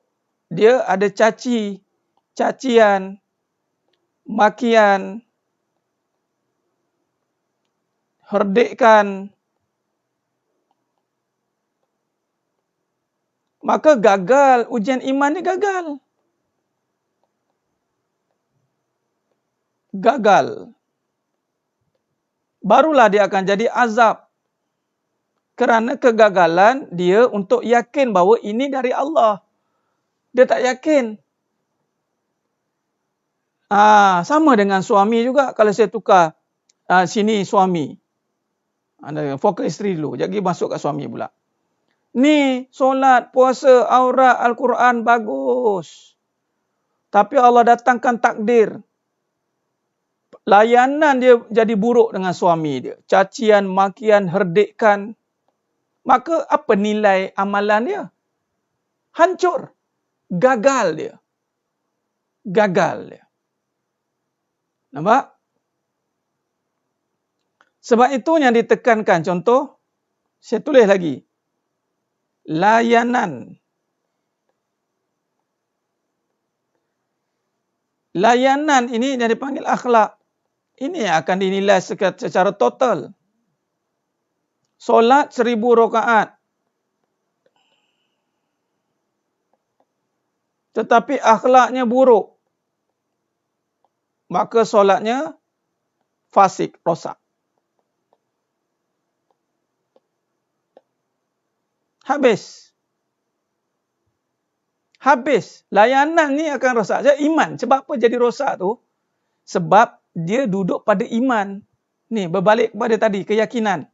Dia ada cacian, makian, herdikan. Maka gagal, ujian iman ni gagal. Gagal. Barulah dia akan jadi azab. Kerana kegagalan dia untuk yakin bahawa ini dari Allah. Dia tak yakin. Sama dengan suami juga. Kalau saya tukar sini suami. Fokus isteri dulu. Jadi masuk kat suami pula. Ni solat, puasa, aurat, Al-Quran bagus. Tapi Allah datangkan takdir. Layanan dia jadi buruk dengan suami dia. Cacian, makian, herdikan. Maka apa nilai amalan dia? Hancur. Gagal dia. Gagal dia. Nampak? Sebab itu yang ditekankan. Contoh, saya tulis lagi. Layanan. Layanan ini yang dipanggil akhlak. Ini yang akan dinilai secara total. Solat 1000 rakaat. Tetapi akhlaknya buruk. Maka solatnya fasik, rosak. Habis. Layanan ni akan rosak. Jadi iman. Sebab apa jadi rosak tu? Sebab dia duduk pada iman. Ni berbalik kepada tadi, keyakinan.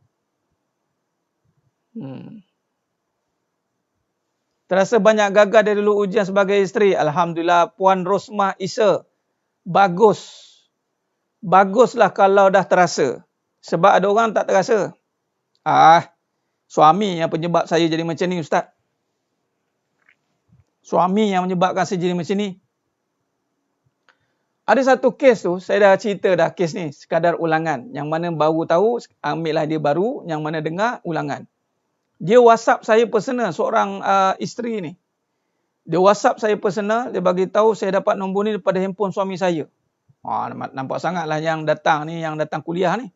Terasa banyak gagal dari dulu ujian sebagai isteri. Alhamdulillah, Puan Rosmah Isa. Bagus. Baguslah kalau dah terasa. Sebab ada orang tak terasa. Suami yang penyebab saya jadi macam ni, Ustaz. Suami yang menyebabkan saya jadi macam ni. Ada satu kes tu, saya dah cerita dah kes ni, sekadar ulangan. Yang mana baru tahu, ambillah dia baru. Yang mana dengar, ulangan. Dia WhatsApp saya personal, seorang isteri ni. Dia WhatsApp saya personal, dia bagi tahu saya dapat nombor ni daripada handphone suami saya. Nampak sangatlah yang datang ni, yang datang kuliah ni.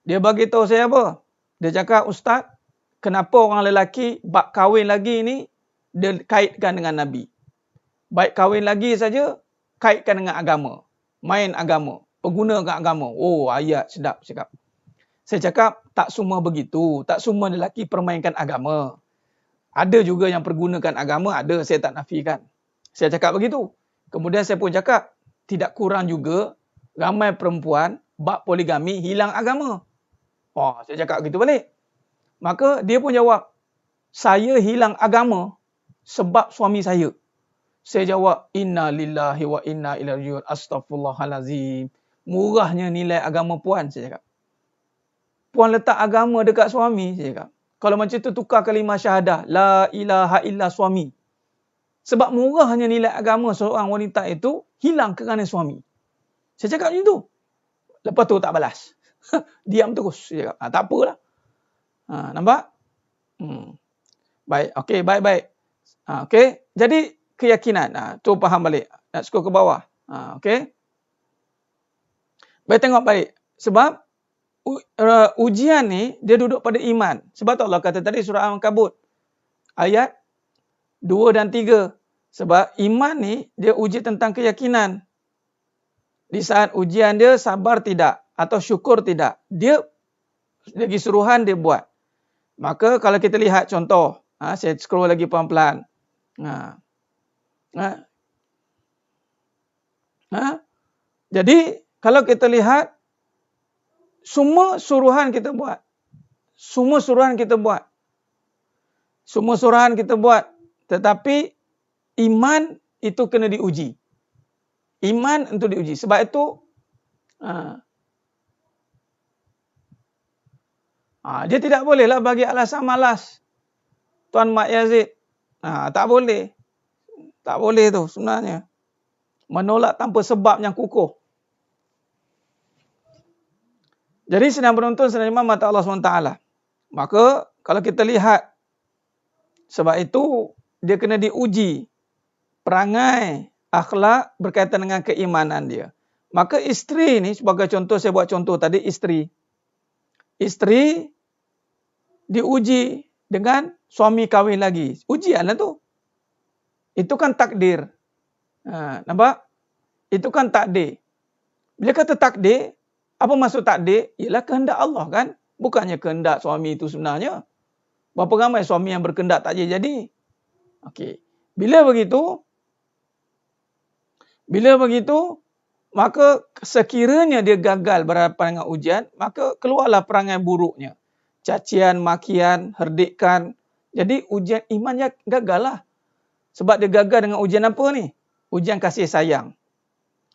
Dia bagi tahu saya apa? Dia cakap, Ustaz, kenapa orang lelaki bab kahwin lagi ni, dia kaitkan dengan Nabi. Baik kahwin lagi saja, kaitkan dengan agama. Main agama. Pergunakan agama. Ayat sedap cakap. Saya cakap, tak semua begitu. Tak semua lelaki permainkan agama. Ada juga yang pergunakan agama, ada, saya tak nafikan. Saya cakap begitu. Kemudian saya pun cakap, tidak kurang juga, ramai perempuan, bab poligami, hilang agama. Saya cakap gitu balik. Maka dia pun jawab, saya hilang agama sebab suami saya. Saya jawab, inna lillahi wa inna ilaihi raji'un, astaghfirullahalazim. Murahnya nilai agama puan, saya cakap. Puan letak agama dekat suami, saya cakap. Kalau macam tu tukar kalimah syahadah, la ilaha illa suami. Sebab murahnya nilai agama seorang wanita itu hilang kerana suami. Saya cakap macam tu. Lepas tu tak balas. Diam terus. Saya cakap, tak apalah. Nampak? Baik. Okey, baik-baik. Okey. Jadi, keyakinan. Tu faham balik. Nak scroll ke bawah. Okey. Baik, tengok baik. Sebab, ujian ni, dia duduk pada iman. Sebab Allah kata tadi surah Al-Ankabut. Ayat 2 dan 3. Sebab iman ni, dia uji tentang keyakinan. Di saat ujian dia, sabar tidak. Atau syukur tidak. Dia lagi suruhan dia buat. Maka kalau kita lihat contoh. Saya scroll lagi pelan-pelan. Jadi, kalau kita lihat, semua suruhan kita buat. Semua suruhan kita buat. Tetapi iman itu kena diuji. Iman untuk diuji. Sebab itu dia tidak bolehlah bagi alasan malas. Tuan Mak Yazid. Tak boleh. Tak boleh tu sebenarnya. Menolak tanpa sebab yang kukuh. Jadi sedang penonton sedang imam mata Allah SWT. Maka kalau kita lihat, sebab itu dia kena diuji perangai, akhlak berkaitan dengan keimanan dia. Maka isteri ni, sebagai contoh, saya buat contoh tadi, isteri. Isteri diuji dengan suami kahwin lagi. Ujian lah tu. Itu kan takdir. Nampak? Itu kan takdir. Bila kata takdir, apa maksud takdir? Ialah kehendak Allah kan? Bukannya kehendak suami itu sebenarnya. Berapa ramai suami yang berkehendak tak jadi? Okey. Bila begitu, maka sekiranya dia gagal berhadapan dengan ujian, maka keluarlah perangai buruknya. Cacian, makian, herdikan. Jadi ujian imannya gagal lah. Sebab dia gagal dengan ujian apa ni? Ujian kasih sayang.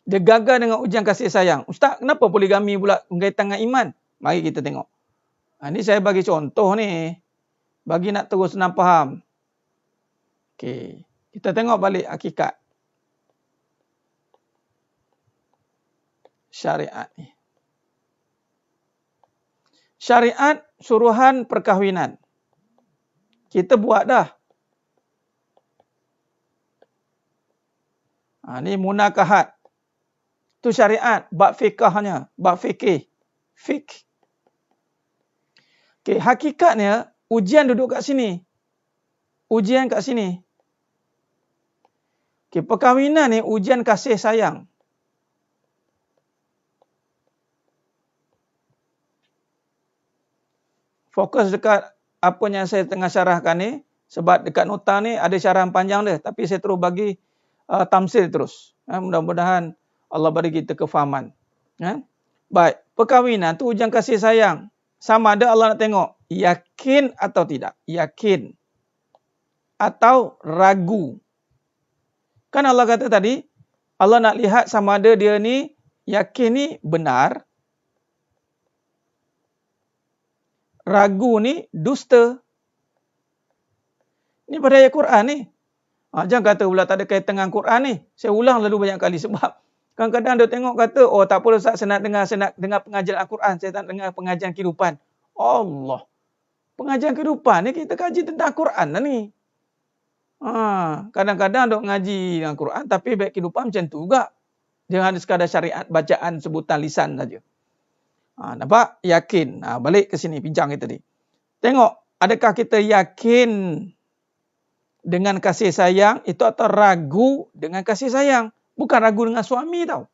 Dia gagal dengan ujian kasih sayang. Ustaz, kenapa poligami pula berkaitan dengan iman? Mari kita tengok. Ini saya bagi contoh ni. Bagi nak terus senang faham. Okey. Kita tengok balik hakikat syariat ni. Syariat suruhan perkahwinan. Kita buat dah. Ni munakahat. Itu syariat. Bab fiqahnya. Bab fikih. Fiqh. Okay, hakikatnya, ujian duduk kat sini. Ujian kat sini. Okay, perkahwinan ni ujian kasih sayang. Fokus dekat apa yang saya tengah syarahkan ni. Sebab dekat nota ni ada syarahan panjang dia. Tapi saya terus bagi tamsil terus. Mudah-mudahan Allah beri kita kefahaman. Baik, perkahwinan tu ujian kasih sayang. Sama ada Allah nak tengok yakin atau tidak. Yakin atau ragu. Kan Allah kata tadi, Allah nak lihat sama ada dia ni yakin ni benar, ragu ni dusta. Ini pada ayat Quran ni. Jangan kata pula tak ada kaitan dengan Quran ni. Saya ulang lalu banyak kali sebab kadang-kadang dia tengok kata, oh tak apa Ustaz, saya nak dengar pengajian Al-Quran, saya tak dengar pengajian kehidupan. Allah. Pengajian kehidupan ni kita kaji tentang Quran lah ni. Kadang-kadang dok ngaji dengan Quran tapi baik kehidupan macam tu juga. Jangan ada sekadar syariat bacaan sebutan lisan saja. Nampak? Yakin. Balik ke sini bincang kita tadi. Tengok, adakah kita yakin dengan kasih sayang itu atau ragu dengan kasih sayang? Bukan ragu dengan suami tau.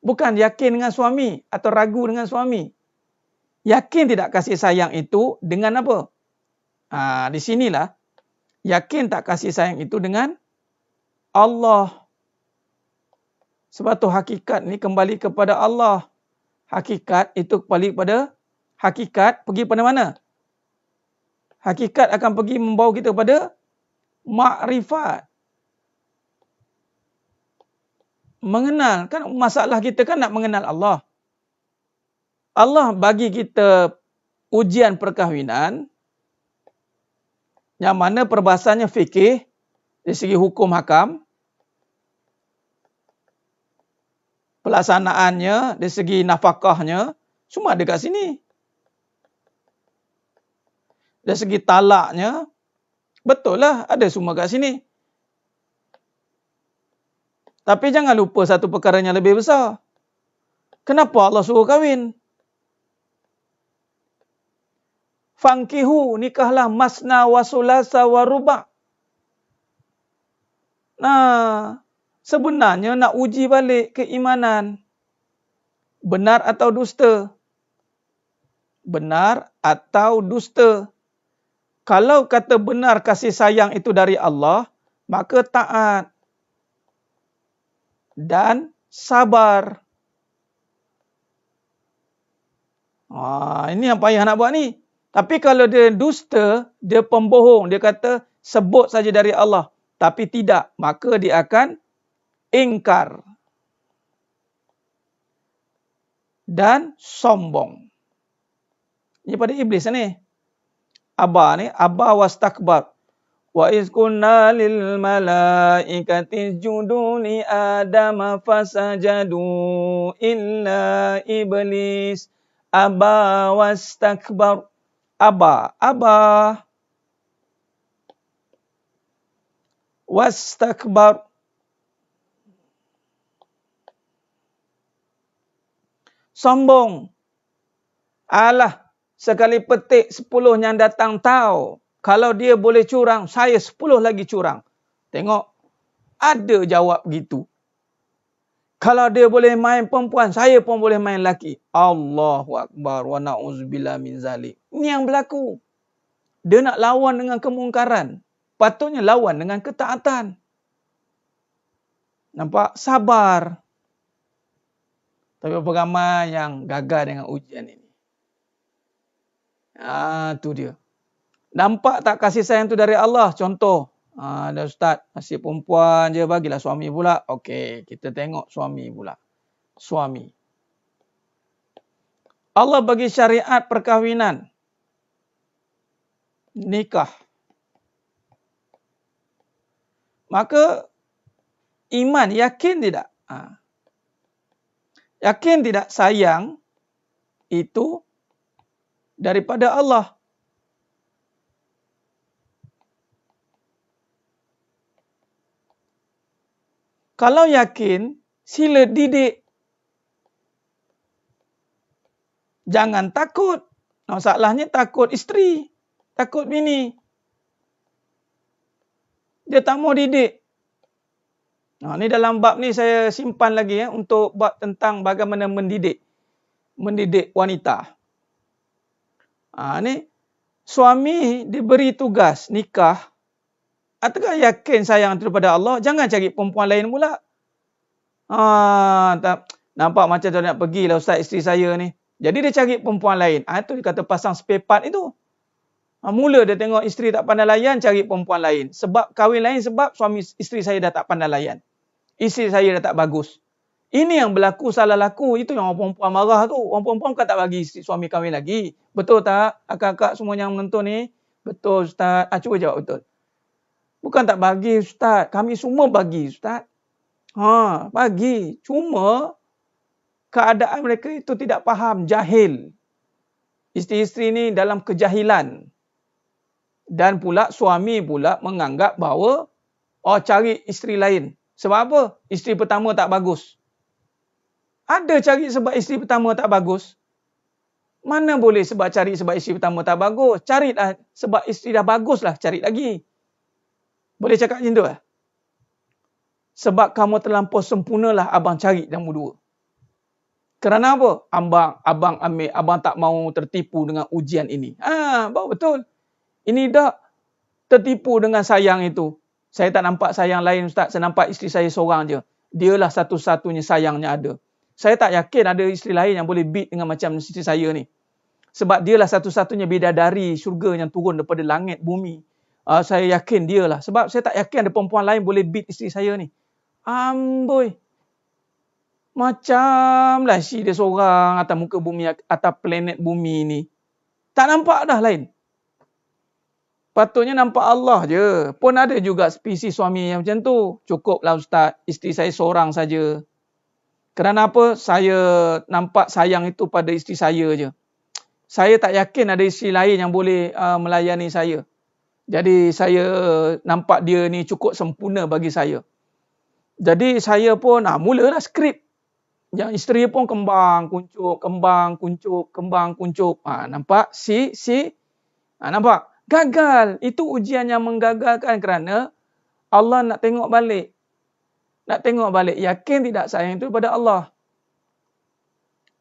Bukan yakin dengan suami atau ragu dengan suami. Yakin tidak kasih sayang itu dengan apa? Di sinilah. Yakin tak kasih sayang itu dengan Allah. Sebab tu hakikat ni kembali kepada Allah. Hakikat itu kembali kepada hakikat. Pergi pada mana? Hakikat akan pergi membawa kita kepada makrifat. Mengenal. Kan masalah kita kan nak mengenal Allah. Allah bagi kita ujian perkahwinan yang mana perbahasannya fikih dari segi hukum hakam, pelaksanaannya dari segi nafkahnya semua ada kat sini. Dari segi talaknya betul lah ada semua kat sini. Tapi jangan lupa satu perkara yang lebih besar. Kenapa Allah suruh kahwin? Fankihu, nikahlah masna wa sulasa wa ruba'. Sebenarnya nak uji balik keimanan. Benar atau dusta? Benar atau dusta? Kalau kata benar kasih sayang itu dari Allah, maka taat dan sabar. Ini yang payah nak buat ni. Tapi kalau dia dusta, dia pembohong, dia kata sebut saja dari Allah, tapi tidak, maka dia akan ingkar dan sombong. Ini pada iblis ni. Aba wastakbar. Wa iz qulna lil malaikati isjudu li adama fasajadu illa iblis aba wastakbar. Aba wastakbar. Sombong. Alah, sekali petik 10 yang datang tahu. Kalau dia boleh curang, saya 10 lagi curang. Tengok, ada jawab gitu. Kalau dia boleh main perempuan, saya pun boleh main lelaki. Allahu Akbar wa na'udzubillah min zalik. Ini yang berlaku. Dia nak lawan dengan kemungkaran. Patutnya lawan dengan ketaatan. Nampak? Sabar. Tapi berapa ramai yang gagal dengan ujian ini. Tu dia. Nampak tak kasih sayang tu dari Allah? Contoh, ada ustaz, kasih perempuan je, bagilah suami pula. Okey, kita tengok suami pula. Suami. Allah bagi syariat perkahwinan. Nikah. Maka, iman, yakin tidak? Yakin tidak sayang itu daripada Allah? Kalau yakin, sila didik. Jangan takut. Masalahnya takut isteri, takut bini. Dia tak mau didik. Ni dalam bab ni saya simpan lagi untuk bab tentang bagaimana mendidik wanita. Ni suami diberi tugas nikah. Adakah yakin sayang kepada Allah? Jangan cari perempuan lain pula. Nampak macam dia nak pergilah ustaz isteri saya ni. Jadi dia cari perempuan lain. Itu dia kata pasang spare part itu. Mula dia tengok isteri tak pandai layan, cari perempuan lain. Sebab kahwin lain sebab suami isteri saya dah tak pandai layan. Isteri saya dah tak bagus. Ini yang berlaku, salah laku. Itu yang orang perempuan marah tu. Orang perempuan kan tak bagi suami kahwin lagi. Betul tak? Akak-akak semua yang menonton ni? Betul ustaz. Cuba jawab betul. Bukan tak bagi ustaz. Kami semua bagi ustaz. Bagi. Cuma keadaan mereka itu tidak faham. Jahil. Isteri-isteri ni dalam kejahilan. Dan pula suami pula menganggap bahawa cari isteri lain. Sebab apa? Isteri pertama tak bagus. Ada cari sebab isteri pertama tak bagus. Mana boleh cari sebab isteri pertama tak bagus. Carilah sebab isteri dah baguslah, cari lagi. Boleh cakap macam tu lah. Sebab kamu terlampau sempurnalah abang cari nombor 2. Kerana apa? Abang tak mau tertipu dengan ujian ini. Baru betul. Ini dah tertipu dengan sayang itu. Saya tak nampak sayang lain ustaz. Saya nampak isteri saya seorang je. Dialah satu-satunya sayangnya ada. Saya tak yakin ada isteri lain yang boleh beat dengan macam isteri saya ni. Sebab dialah satu-satunya bidadari syurga yang turun daripada langit bumi. Saya yakin dialah. Sebab saya tak yakin ada perempuan lain boleh beat isteri saya ni. Amboi. Macamlah si dia seorang atas muka bumi, atas planet bumi ni. Tak nampak dah lain. Patutnya nampak Allah je. Pun ada juga spesies suami yang macam tu. Cukuplah ustaz, isteri saya seorang saja. Kerana apa? Saya nampak sayang itu pada isteri saya je. Saya tak yakin ada isteri lain yang boleh melayani saya. Jadi saya nampak dia ni cukup sempurna bagi saya. Jadi saya pun mulalah skrip. Yang isteri pun kembang kuncup. Nampak? Nampak? Gagal. Itu ujian yang menggagalkan kerana Allah nak tengok balik. Yakin tidak sayang itu pada Allah.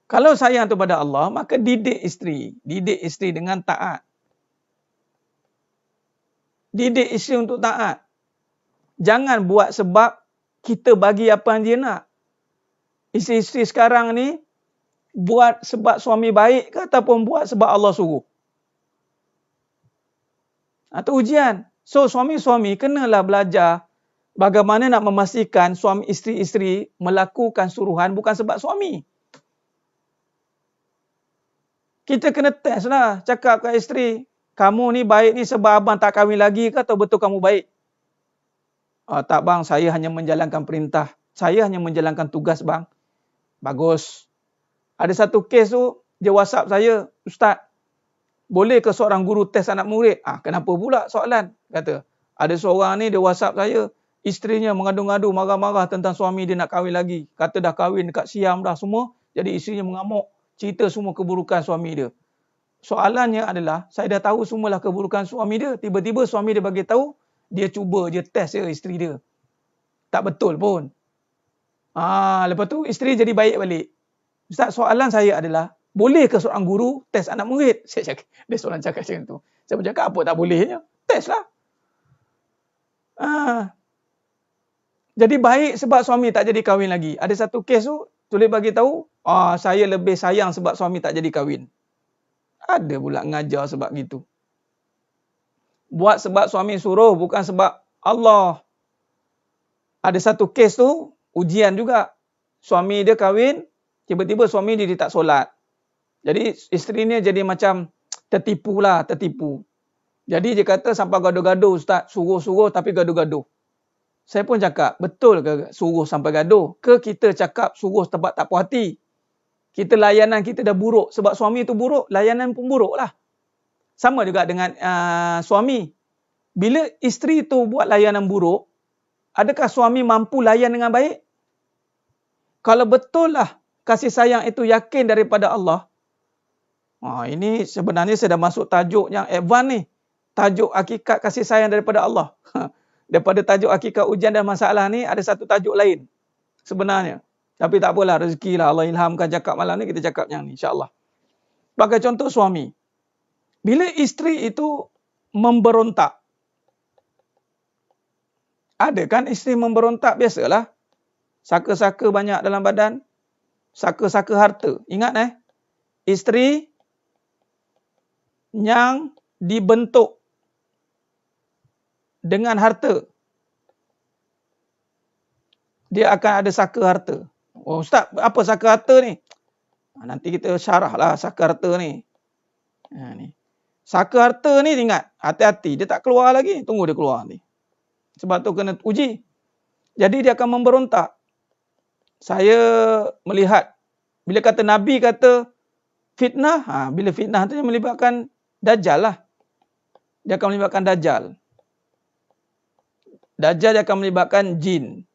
Kalau sayang itu pada Allah, maka didik isteri. Didik isteri dengan taat. Didik isteri untuk taat. Jangan buat sebab kita bagi apa yang dia nak. Isteri-isteri sekarang ni buat sebab suami baik ke ataupun buat sebab Allah suruh? Itu ujian. So suami-suami kenalah belajar bagaimana nak memastikan suami isteri-isteri melakukan suruhan bukan sebab suami. Kita kena test lah, cakap kat isteri, kamu ni baik ni sebab abang tak kahwin lagi ke atau betul kamu baik? Tak bang, saya hanya menjalankan perintah. Saya hanya menjalankan tugas bang. Bagus. Ada satu kes tu, dia WhatsApp saya, Ustaz, boleh ke seorang guru test anak murid? Kenapa pula soalan? Kata, ada seorang ni dia WhatsApp saya, isterinya mengadu-ngadu, marah-marah tentang suami dia nak kahwin lagi. Kata dah kahwin dekat Siam dah semua, jadi isterinya mengamuk, cerita semua keburukan suami dia. Soalannya adalah, saya dah tahu semualah keburukan suami dia, tiba-tiba suami dia bagi tahu, dia cuba je test isteri dia. Tak betul pun. Lepas tu isteri jadi baik balik. Ustaz, soalan saya adalah, boleh ke seorang guru test anak murid? Saya cakap, dia seorang cakap macam tu. Saya bercakap, apa tak bolehnya? Test lah. Jadi baik sebab suami tak jadi kahwin lagi. Ada satu kes tu, tulis bagi tahu, saya lebih sayang sebab suami tak jadi kahwin. Ada pula ngajar sebab gitu. Buat sebab suami suruh, bukan sebab Allah. Ada satu kes tu, ujian juga. Suami dia kahwin, tiba-tiba suami dia tak solat. Jadi isteri ni jadi macam tertipu. Jadi dia kata sampai gaduh-gaduh, Ustaz, suruh-suruh tapi gaduh-gaduh. Saya pun cakap, betul ke suruh sampai gaduh? Ke kita cakap suruh tempat tak puas hati? Kita layanan kita dah buruk. Sebab suami tu buruk, layanan pun buruk lah. Sama juga dengan suami. Bila isteri tu buat layanan buruk, adakah suami mampu layan dengan baik? Kalau betul lah kasih sayang itu yakin daripada Allah. Ini sebenarnya saya dah masuk tajuk yang advance ni. Tajuk hakikat kasih sayang daripada Allah. Daripada tajuk hakikat ujian dan masalah ni, ada satu tajuk lain sebenarnya. Tapi tak apalah, rezeki lah. Allah ilhamkan cakap malam ni, kita cakap yang ni insyaAllah. Sebagai contoh suami. Bila isteri itu memberontak. Ada kan isteri memberontak? Biasalah. Saka-saka banyak dalam badan. Saka-saka harta. Ingat isteri yang dibentuk dengan harta, dia akan ada saka harta. Ustaz, apa saka harta ni? Nanti kita syarah lah saka harta ni. Saka harta ni ingat, hati-hati. Dia tak keluar lagi, tunggu dia keluar ni. Sebab tu kena uji. Jadi dia akan memberontak. Saya melihat, bila kata Nabi kata fitnah, bila fitnah tu dia melibatkan Dajjal lah. Dia akan melibatkan Dajjal. Dajjal dia akan melibatkan jin.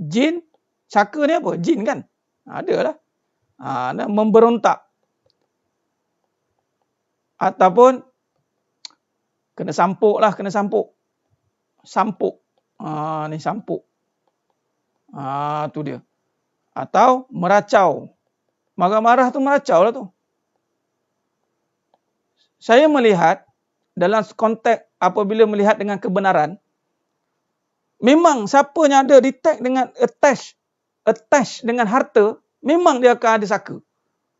Jin, saka ni apa? Jin kan? Adalah. Memberontak. Ataupun kena sampuk lah, kena sampuk. Sampuk. Ni sampuk. Tu dia. Atau meracau. Marah-marah tu meracau lah tu. Saya melihat dalam konteks apabila melihat dengan kebenaran, memang siapa yang ada detect dengan attach dengan harta, memang dia akan ada saka.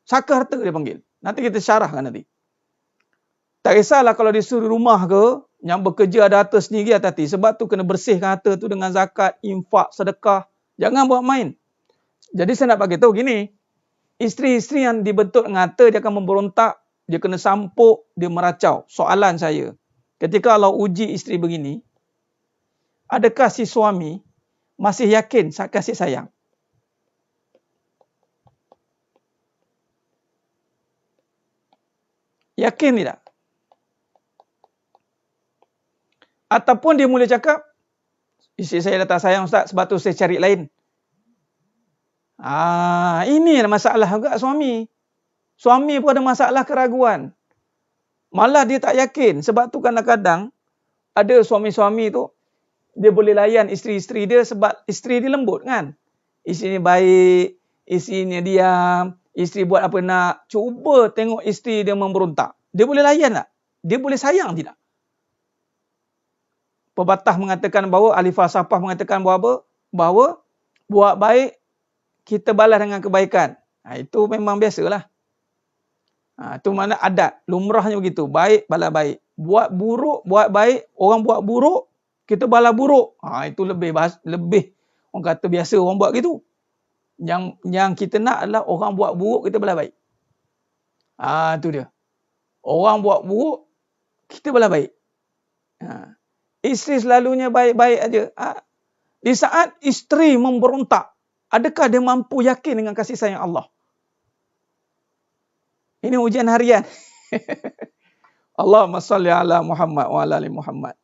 Saka harta dia panggil. Nanti kita syarahkan nanti. Tak kisahlah kalau dia suruh rumah ke, yang bekerja ada harta sendiri, hati-hati. Sebab tu kena bersihkan harta tu dengan zakat, infak, sedekah. Jangan buat main. Jadi saya nak bagi tahu gini, isteri-isteri yang dibentuk dengan harta, dia akan memberontak, dia kena sampuk, dia meracau. Soalan saya, ketika Allah uji isteri begini, adakah si suami masih yakin kasih sayang? Yakin tidak? Ataupun dia mula cakap, isteri saya dah tak sayang Ustaz, sebab tu saya cari lain. Ini masalah juga suami. Suami pun ada masalah keraguan. Malah dia tak yakin. Sebab tu kadang-kadang ada suami-suami tu, dia boleh layan isteri-isteri dia sebab isteri dia lembut kan. Isteri ni baik, isteri ni diam, isteri buat apa nak. Cuba tengok isteri dia memberontak. Dia boleh layan tak? Dia boleh sayang tidak? Pepatah mengatakan bahawa, ahli falsafah mengatakan bahawa buat baik, kita balas dengan kebaikan. Itu memang biasalah. Itu mana adat, lumrahnya begitu. Baik, balas baik. buat buruk, buat baik, orang buat buruk, kita balas buruk. Itu lebih orang kata biasa orang buat gitu. Yang kita nak adalah orang buat buruk, kita balas baik. Itu dia. Orang buat buruk, kita balas baik. Isteri selalunya baik-baik aja. Di saat isteri memberontak, adakah dia mampu yakin dengan kasih sayang Allah? Ini ujian harian. Allahumma salli ala Muhammad wa ala ali Muhammad.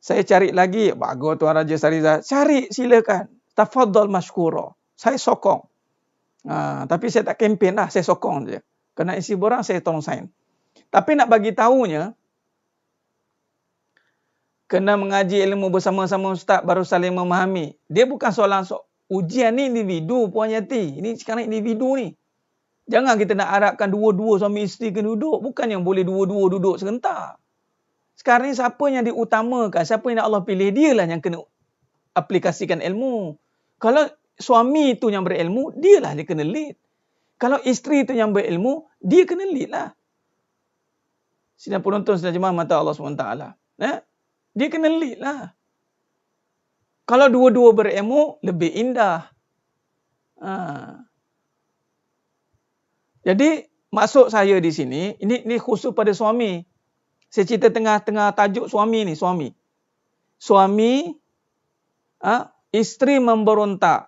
Saya cari lagi. Bagus Tuan Raja Sariza. Cari silakan. Tafadhal mashkura. Saya sokong. Tapi saya tak kempen lah. Saya sokong je. Kena isi borang, saya tolong sign. Tapi nak bagi tahunya, kena mengaji ilmu bersama-sama ustaz baru saling memahami. Dia bukan soalan ujian ni individu Puan Yati. Ini sekarang individu ni. Jangan kita nak harapkan dua-dua suami isteri kena duduk. Bukan yang boleh dua-dua duduk serentak. Sekarang ni siapa yang diutamakan, siapa yang Allah pilih, dia lah yang kena aplikasikan ilmu. Kalau suami tu yang berilmu, dia lah dia kena lead. Kalau isteri tu yang berilmu, dia kena lead lah. Sidang penonton, sidang jemaah mata Allah SWT. Dia kena lead lah. Kalau dua-dua berilmu, lebih indah. Jadi, maksud saya di sini, ini khusus pada suami. Saya cerita tengah-tengah tajuk suami ni, suami. Suami, isteri memberontak.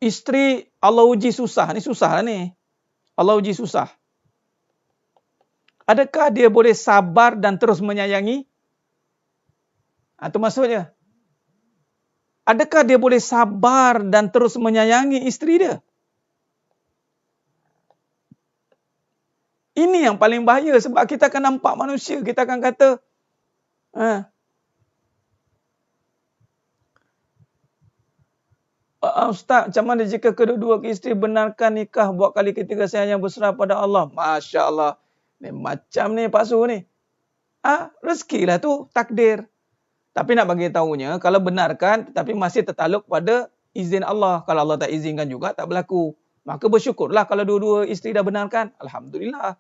Isteri Allah uji susah. Ni susah lah ni. Allah uji susah. Adakah dia boleh sabar dan terus menyayangi? Itu maksudnya. Adakah dia boleh sabar dan terus menyayangi isteri dia? Ini yang paling bahaya sebab kita akan nampak manusia. Kita akan kata, Ustaz, macam mana jika kedua-dua isteri benarkan nikah buat kali ketiga saya yang berserah pada Allah? Masya Allah. Ni macam ni Pak Su ni. Rezeki lah tu, takdir. Tapi nak bagi tahunya, kalau benarkan tapi masih tertaluk pada izin Allah. Kalau Allah tak izinkan juga, tak berlaku. Maka bersyukurlah kalau dua-dua isteri dah benarkan. Alhamdulillah.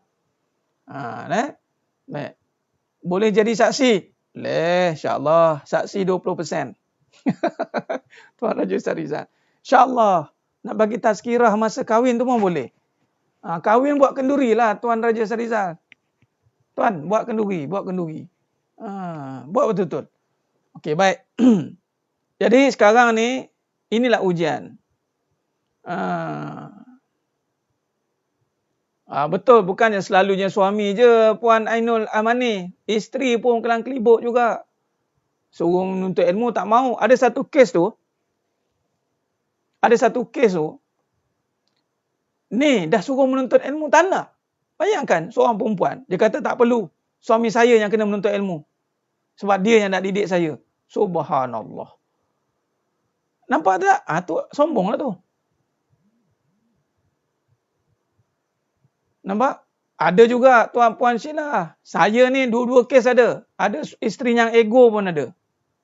Boleh jadi saksi? Boleh, insyaAllah. Saksi 20%. Tuan Raja Sariza. InsyaAllah. Nak bagi tazkirah masa kahwin tu pun boleh. Kahwin buat kenduri lah Tuan Raja Sariza. Tuan, buat kenduri. Buat betul-betul. Okey, baik. Jadi sekarang ni, inilah ujian. Betul, bukannya selalunya suami je Puan Ainul Amani. Isteri pun kelang kelibuk juga. Suruh menuntut ilmu tak mau. Ada satu kes tu. Ni dah suruh menuntut ilmu tak nak. Bayangkan seorang perempuan. Dia kata tak perlu. Suami saya yang kena menuntut ilmu. Sebab dia yang nak didik saya. Subhanallah. Nampak tak? Tu sombong lah tu. Nampak? Ada juga Tuan Puan Sheila. Saya ni dua-dua kes ada. Ada isteri yang ego pun ada.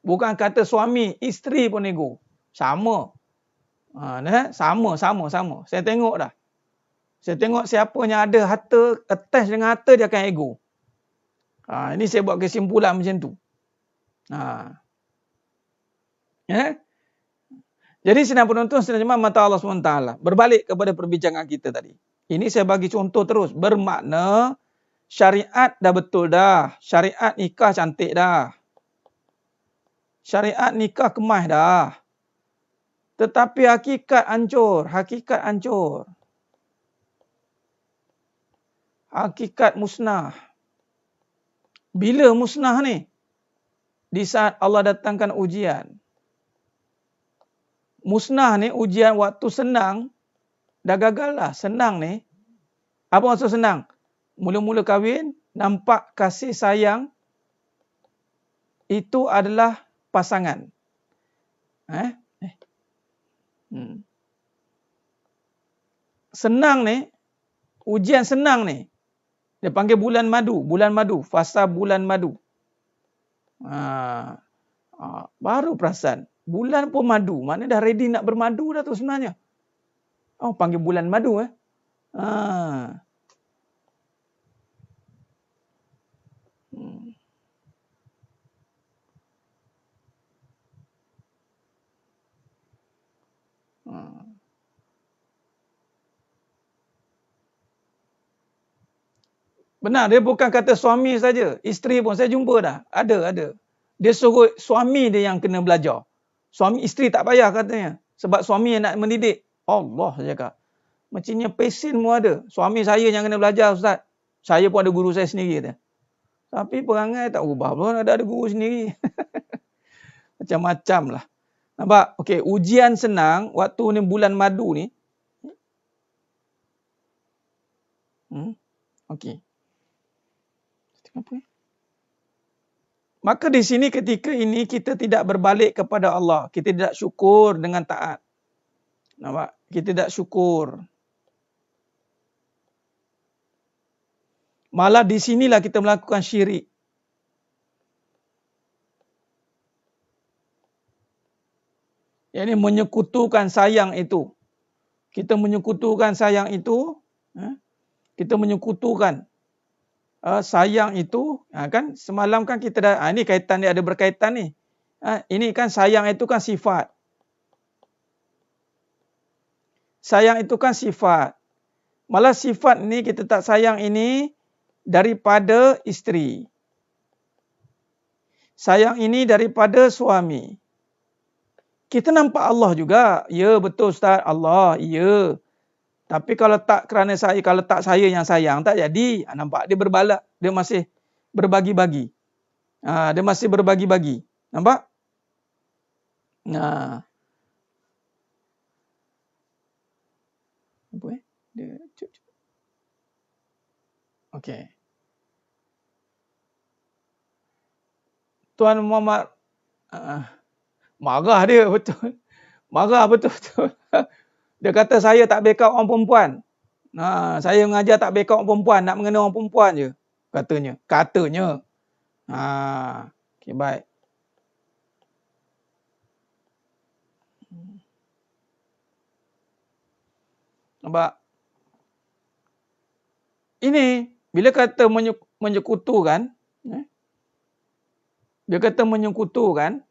Bukan kata suami, isteri pun ego. Sama. Sama. Saya tengok dah. Saya tengok siapa yang ada harta, attach dengan harta, dia akan ego. Ini saya buat kesimpulan macam tu. Jadi sidang penonton, sidang jemaah mata Allah SWT. Berbalik kepada perbincangan kita tadi. Ini saya bagi contoh terus. Bermakna syariat dah betul dah. Syariat nikah cantik dah. Syariat nikah kemas dah. Tetapi hakikat hancur. Hakikat musnah. Bila musnah ni? Di saat Allah datangkan ujian. Musnah ni ujian waktu senang. Dah gagal lah. Senang ni. Apa maksud senang? Mula-mula kahwin, nampak kasih sayang. Itu adalah pasangan. Senang ni. Ujian senang ni. Dia panggil bulan madu. Fasa bulan madu. Baru perasan. Bulan pun madu. Mana dah ready nak bermadu dah tu sebenarnya. Panggil bulan madu. Benar, dia bukan kata suami saja. Isteri pun saya jumpa dah. Ada. Dia suruh suami dia yang kena belajar. Suami isteri tak payah katanya. Sebab suami yang nak mendidik. Allah saya cakap. Macamnya pesen pun ada. Suami saya yang kena belajar Ustaz. Saya pun ada guru saya sendiri. Kata. Tapi perangai tak ubah pun ada guru sendiri. Macam-macam lah. Nampak? Okey, ujian senang waktu ni bulan madu ni. Okey. Maka di sini ketika ini kita tidak berbalik kepada Allah. Kita tidak syukur dengan taat. Nampak? Kita tidak syukur. Malah di sinilah kita melakukan syirik. Yang ini menyekutukan sayang itu. Kita menyekutukan sayang itu. Kita menyekutukan sayang itu. Kan semalam kan kita dah, ini kaitan dia ada berkaitan ni. Ini kan sayang itu kan sifat. Sayang itu kan sifat. Malah sifat ni kita tak sayang ini daripada isteri. Sayang ini daripada suami. Kita nampak Allah juga. Ya betul Ustaz, Allah, ya. Tapi kalau tak kerana saya, kalau tak saya yang sayang, tak jadi. Nampak dia berbalak, dia masih berbagi-bagi. Dia masih berbagi-bagi. Nampak? Apa dia okey. Tuan Muhammad marah dia betul. Marah betul-betul. Dia kata saya tak backup orang perempuan. Saya mengajar tak backup orang perempuan, nak mengenal orang perempuan je. Katanya. Okey, baik. Nampak? Ini bila kata menyekutukan, dia kata menyekutukan.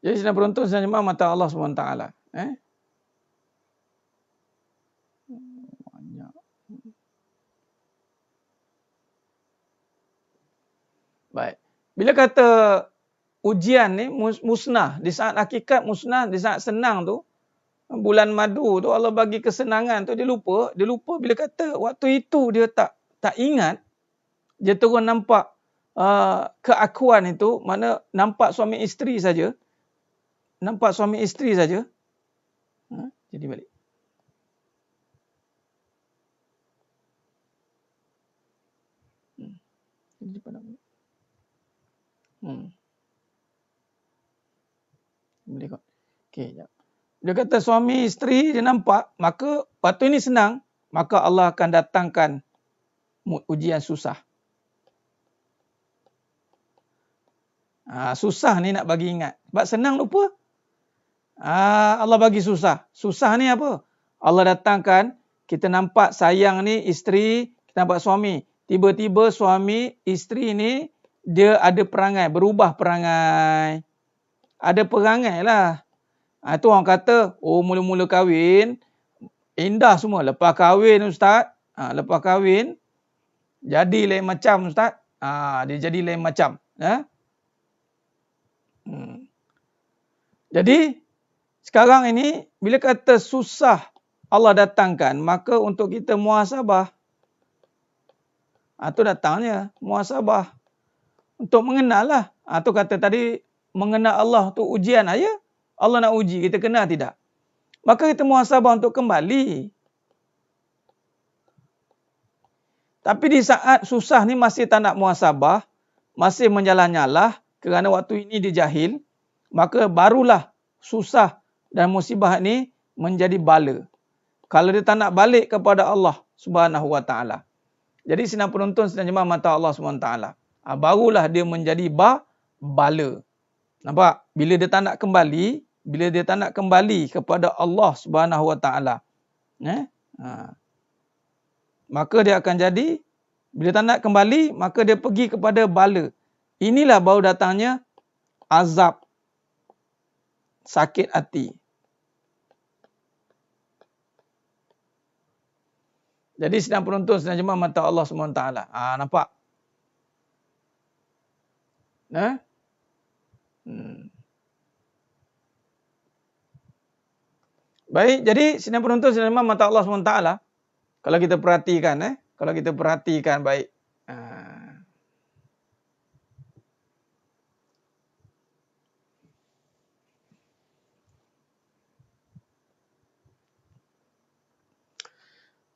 Jadi sedang beruntun sedang jemaah mata Allah SWT. Baik. Bila kata ujian ni musnah, di saat hakikat musnah, di saat senang tu, bulan madu tu Allah bagi kesenangan tu, dia lupa bila kata waktu itu dia tak ingat, dia terus nampak keakuan itu, mana nampak suami isteri saja. Jadi balik. Jadi pada boleh kot. Okey, jap. Dia kata suami isteri dia nampak, maka waktu ini senang, maka Allah akan datangkan ujian susah. Susah ni nak bagi ingat. Sebab senang lupa. Allah bagi susah. Susah ni apa? Allah datangkan, kita nampak sayang ni isteri, kita nampak suami. Tiba-tiba suami, isteri ni, dia ada perangai, berubah perangai. Ada perangai lah. Itu orang kata, mula-mula kahwin, indah semua. Lepas kahwin Ustaz, lepas kahwin, jadi lain macam Ustaz. Dia jadi lain macam. Jadi, sekarang ini, bila kata susah Allah datangkan, maka untuk kita muhasabah. Itu datangnya, muhasabah. Untuk mengenal lah. Itu kata tadi, mengenal Allah tu ujian aja. Allah nak uji, kita kenal tidak? Maka kita muhasabah untuk kembali. Tapi di saat susah ni masih tak nak muhasabah, masih menyalah-nyalah, kerana waktu ini dia jahil, maka barulah susah dan musibah ni menjadi bala. Kalau dia tak nak balik kepada Allah Subhanahu Wa Taala. Jadi senang penonton, senang jemaah mata Allah Subhanahu Wa Taala. Barulah dia menjadi bala. Nampak? Bila dia tak nak kembali, kepada Allah Subhanahu Wa Taala. Maka dia akan jadi, bila tak nak kembali, maka dia pergi kepada bala. Inilah baru datangnya azab sakit hati. Jadi sedang penonton, sedang jemaah mata Allah SWT. Nampak? Baik, jadi sedang penonton, sedang jemaah mata Allah SWT. Kalau kita perhatikan, kalau kita perhatikan baik.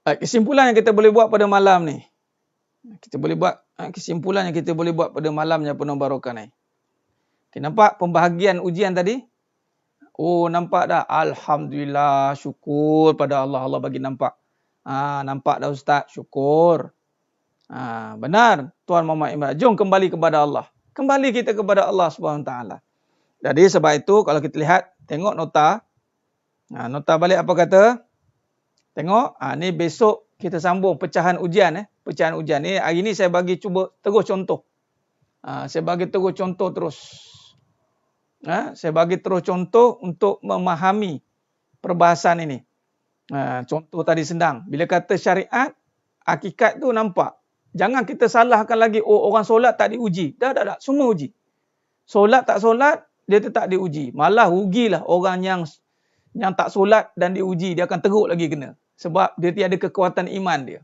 Kesimpulan yang kita boleh buat pada malam ni. Kesimpulan yang kita boleh buat pada malamnya penuh barakah ni. Okay, nampak pembahagian ujian tadi? Oh, nampak dah. Alhamdulillah, syukur pada Allah. Allah bagi nampak. Nampak dah Ustaz, syukur. Benar, Tuan Muhammad Imran. Jom kembali kepada Allah. Kembali kita kepada Allah SWT. Jadi sebab itu, kalau kita lihat, tengok nota. Nota balik apa kata? Tengok, ni besok kita sambung pecahan ujian. Pecahan ujian ni, hari ni saya bagi cuba terus contoh. Saya bagi terus contoh terus. Saya bagi terus contoh untuk memahami perbahasan ini. Contoh tadi senang. Bila kata syariat, hakikat tu nampak. Jangan kita salahkan lagi, orang solat tak diuji. Dah. Semua uji. Solat tak solat, dia tetap diuji. Malah rugilah orang yang tak solat dan diuji. Dia akan teruk lagi kena. Sebab dia tiada kekuatan iman dia.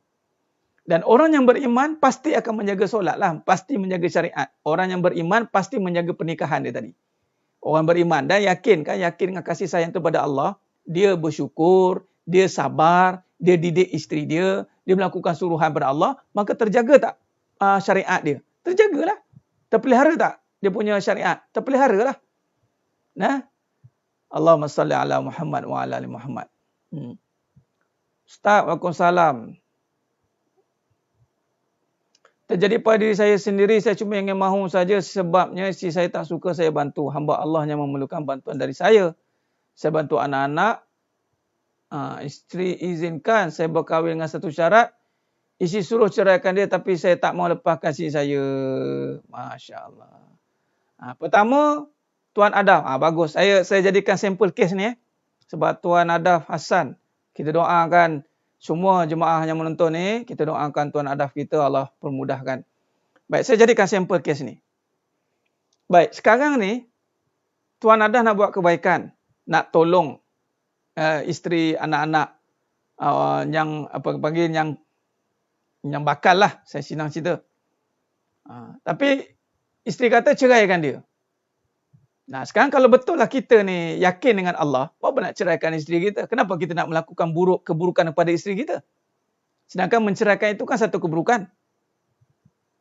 Dan orang yang beriman pasti akan menjaga solat lah. Pasti menjaga syariat. Orang yang beriman pasti menjaga pernikahan dia tadi. Orang beriman dan yakin dengan kasih sayang kepada Allah. Dia bersyukur, dia sabar, dia didik isteri dia, dia melakukan suruhan pada Allah. Maka terjaga tak syariat dia? Terjagalah. Terpelihara tak dia punya syariat? Terpelihara lah. Allahumma salli ala Muhammad wa ala ali Muhammad. Ustaz, waalaikumsalam. Terjadi pada diri saya sendiri, saya cuma ingin mahu saja sebabnya isteri saya tak suka saya bantu. Hamba Allah yang memerlukan bantuan dari saya. Saya bantu anak-anak. Isteri izinkan saya berkahwin dengan satu syarat. Isteri suruh ceraikan dia tapi saya tak mau lepaskan isteri saya. Masya Allah. Pertama, Tuan Adaf. Bagus. Saya jadikan sampel kes ni. Sebab Tuan Adaf Hassan. Kita doakan semua jemaah yang menonton ni. Kita doakan Tuan Adaf kita Allah permudahkan. Baik, saya jadikan sampel kes ni. Baik, sekarang ni Tuan Adaf nak buat kebaikan. Nak tolong isteri anak-anak yang panggil yang bakal lah. Saya senang cerita. Tapi isteri kata ceraikan dia. Sekarang kalau betul lah kita ni yakin dengan Allah, apa nak ceraikan isteri kita? Kenapa kita nak melakukan keburukan kepada isteri kita? Sedangkan menceraikan itu kan satu keburukan.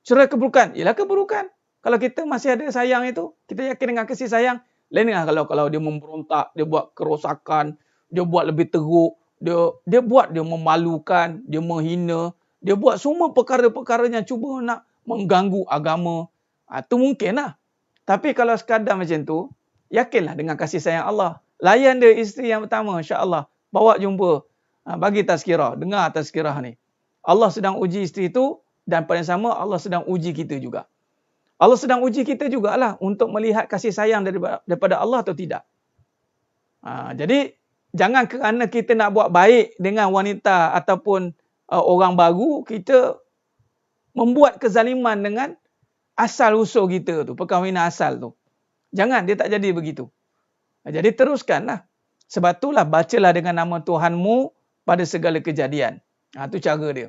Cerai keburukan, ialah keburukan. Kalau kita masih ada sayang itu, kita yakin dengan kasih sayang. Lain dengan kalau dia memberontak, dia buat kerosakan, dia buat lebih teruk, dia buat dia memalukan, dia menghina, dia buat semua perkara-perkara yang cuba nak mengganggu agama. Itu mungkin lah. Tapi kalau sekadar macam tu, yakinlah dengan kasih sayang Allah. Layan dia isteri yang pertama, insya-Allah. Bawa jumpa, bagi tazkirah, dengar tazkirah ni. Allah sedang uji isteri itu dan pada yang sama Allah sedang uji kita juga. Allah sedang uji kita jugalah untuk melihat kasih sayang daripada Allah atau tidak. Jadi jangan kerana kita nak buat baik dengan wanita ataupun orang baru, kita membuat kezaliman dengan asal usul kita tu, perkahwinan asal tu. Jangan, dia tak jadi begitu. Jadi teruskanlah. Sebab itulah bacalah dengan nama Tuhanmu pada segala kejadian. Itu cara dia.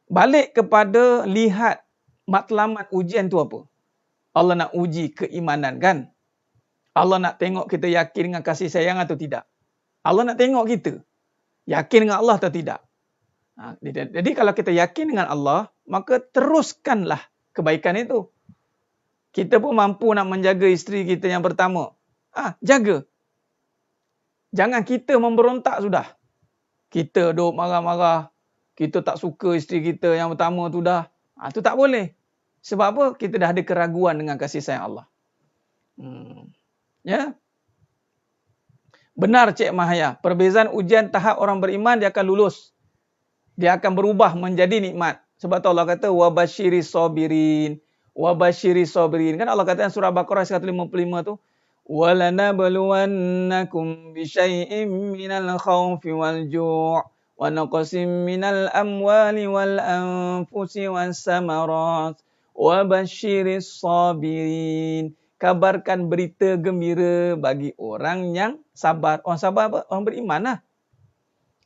Balik kepada lihat matlamat ujian tu apa? Allah nak uji keimanan kan? Allah nak tengok kita yakin dengan kasih sayang atau tidak. Allah nak tengok kita yakin dengan Allah atau tidak. Jadi kalau kita yakin dengan Allah, maka teruskanlah kebaikan itu. Kita pun mampu nak menjaga isteri kita yang pertama. Jaga. Jangan kita memberontak sudah. Kita duk marah-marah. Kita tak suka isteri kita yang pertama tu dah. Itu tak boleh. Sebab apa? Kita dah ada keraguan dengan kasih sayang Allah. Ya. Benar Cik Mahaya. Perbezaan ujian tahap orang beriman, dia akan lulus. Dia akan berubah menjadi nikmat. Sebab tu Allah kata, وَبَشِّرِ الصَّابِرِينَ wa basyiris sabirin. Kan Allah kata dalam surah Baqarah 155 tu, walanabluwannakum bisyai'im minal khawfi wal ju' wa naqsim minal amwali wal anfusi was samarat wa basyiris sabirin. Kabarkan berita gembira bagi orang yang sabar. Orang sabar apa? Orang beriman lah.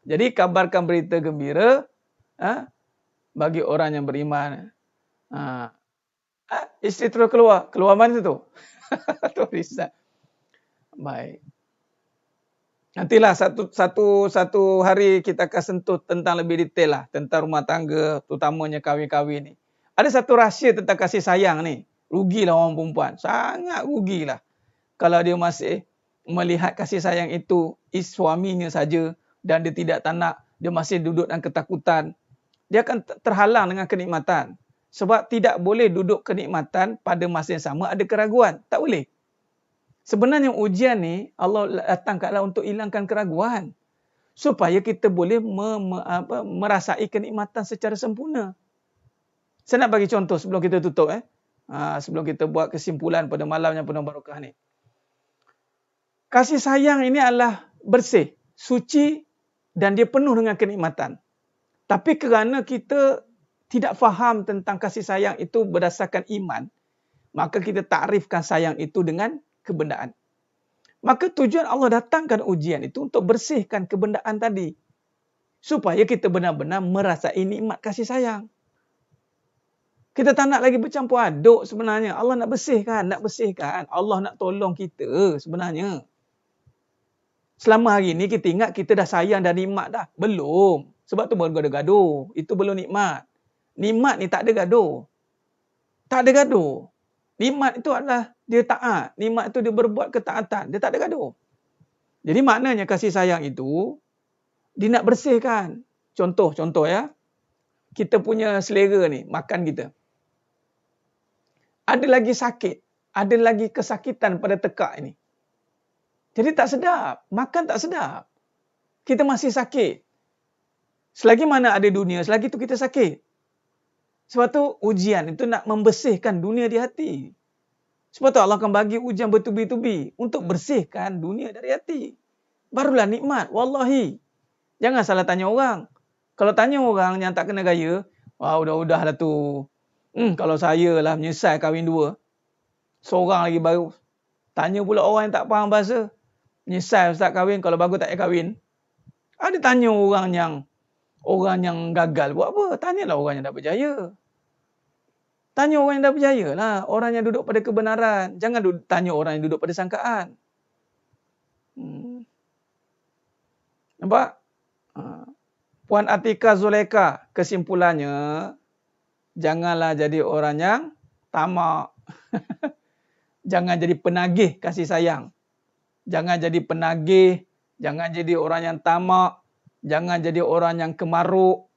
Jadi kabarkan berita gembira bagi orang yang beriman. Isteri terus keluar. Keluar mana tu? Tu risau. Baik. Nantilah satu hari kita akan sentuh tentang lebih detail lah. Tentang rumah tangga, terutamanya kahwin-kahwin ni. Ada satu rahsia tentang kasih sayang ni. Rugilah orang perempuan. Sangat rugilah. Kalau dia masih melihat kasih sayang itu suaminya saja dan dia tidak nak, dia masih duduk dalam ketakutan. Dia akan terhalang dengan kenikmatan. Sebab tidak boleh duduk kenikmatan pada masa yang sama ada keraguan. Tak boleh. Sebenarnya ujian ni Allah datangkanlah untuk hilangkan keraguan. Supaya kita boleh merasai kenikmatan secara sempurna. Saya nak bagi contoh sebelum kita tutup. Sebelum kita buat kesimpulan pada malam yang penuh barakah ni. Kasih sayang ini adalah bersih, suci dan dia penuh dengan kenikmatan. Tapi kerana kita tidak faham tentang kasih sayang itu berdasarkan iman, maka kita takrifkan sayang itu dengan kebendaan. Maka tujuan Allah datangkan ujian itu untuk bersihkan kebendaan tadi. Supaya kita benar-benar merasai nikmat kasih sayang. Kita tak nak lagi bercampur aduk sebenarnya. Allah nak bersihkan. Allah nak tolong kita sebenarnya. Selama hari ni kita ingat kita dah sayang dan nikmat dah. Belum. Sebab tu baru gaduh-gaduh. Itu belum nikmat. Nikmat ni tak ada gaduh. Tak ada gaduh. Nikmat itu adalah dia taat. Nikmat itu dia berbuat ketaatan. Dia tak ada gaduh. Jadi maknanya kasih sayang itu dia nak bersihkan. Contoh ya. Kita punya selera ni, makan kita. Ada lagi sakit, ada lagi kesakitan pada tekak ini. Jadi tak sedap, makan tak sedap. Kita masih sakit. Selagi mana ada dunia, selagi itu kita sakit. Sebab tu ujian itu nak membersihkan dunia di hati. Sebab tu Allah akan bagi ujian bertubi-tubi untuk bersihkan dunia dari hati. Barulah nikmat, wallahi. Jangan salah tanya orang. Kalau tanya orang yang tak kena gaya, wah udah-udahlah tu. Kalau saya lah menyesal kahwin dua. Seorang lagi baru. Tanya pula orang yang tak faham bahasa. Menyesal ustaz kahwin, kalau bagus tak payah kahwin. Ada tanya orang yang gagal buat apa? Tanyalah orang yang dah berjaya. Tanya orang yang dah berjaya lah. Orang yang duduk pada kebenaran. Jangan tanya orang yang duduk pada sangkaan. Nampak? Puan Atika Zulaika, kesimpulannya, janganlah jadi orang yang tamak. Jangan jadi penagih kasih sayang. Jangan jadi penagih. Jangan jadi orang yang tamak. Jangan jadi orang yang kemaruk.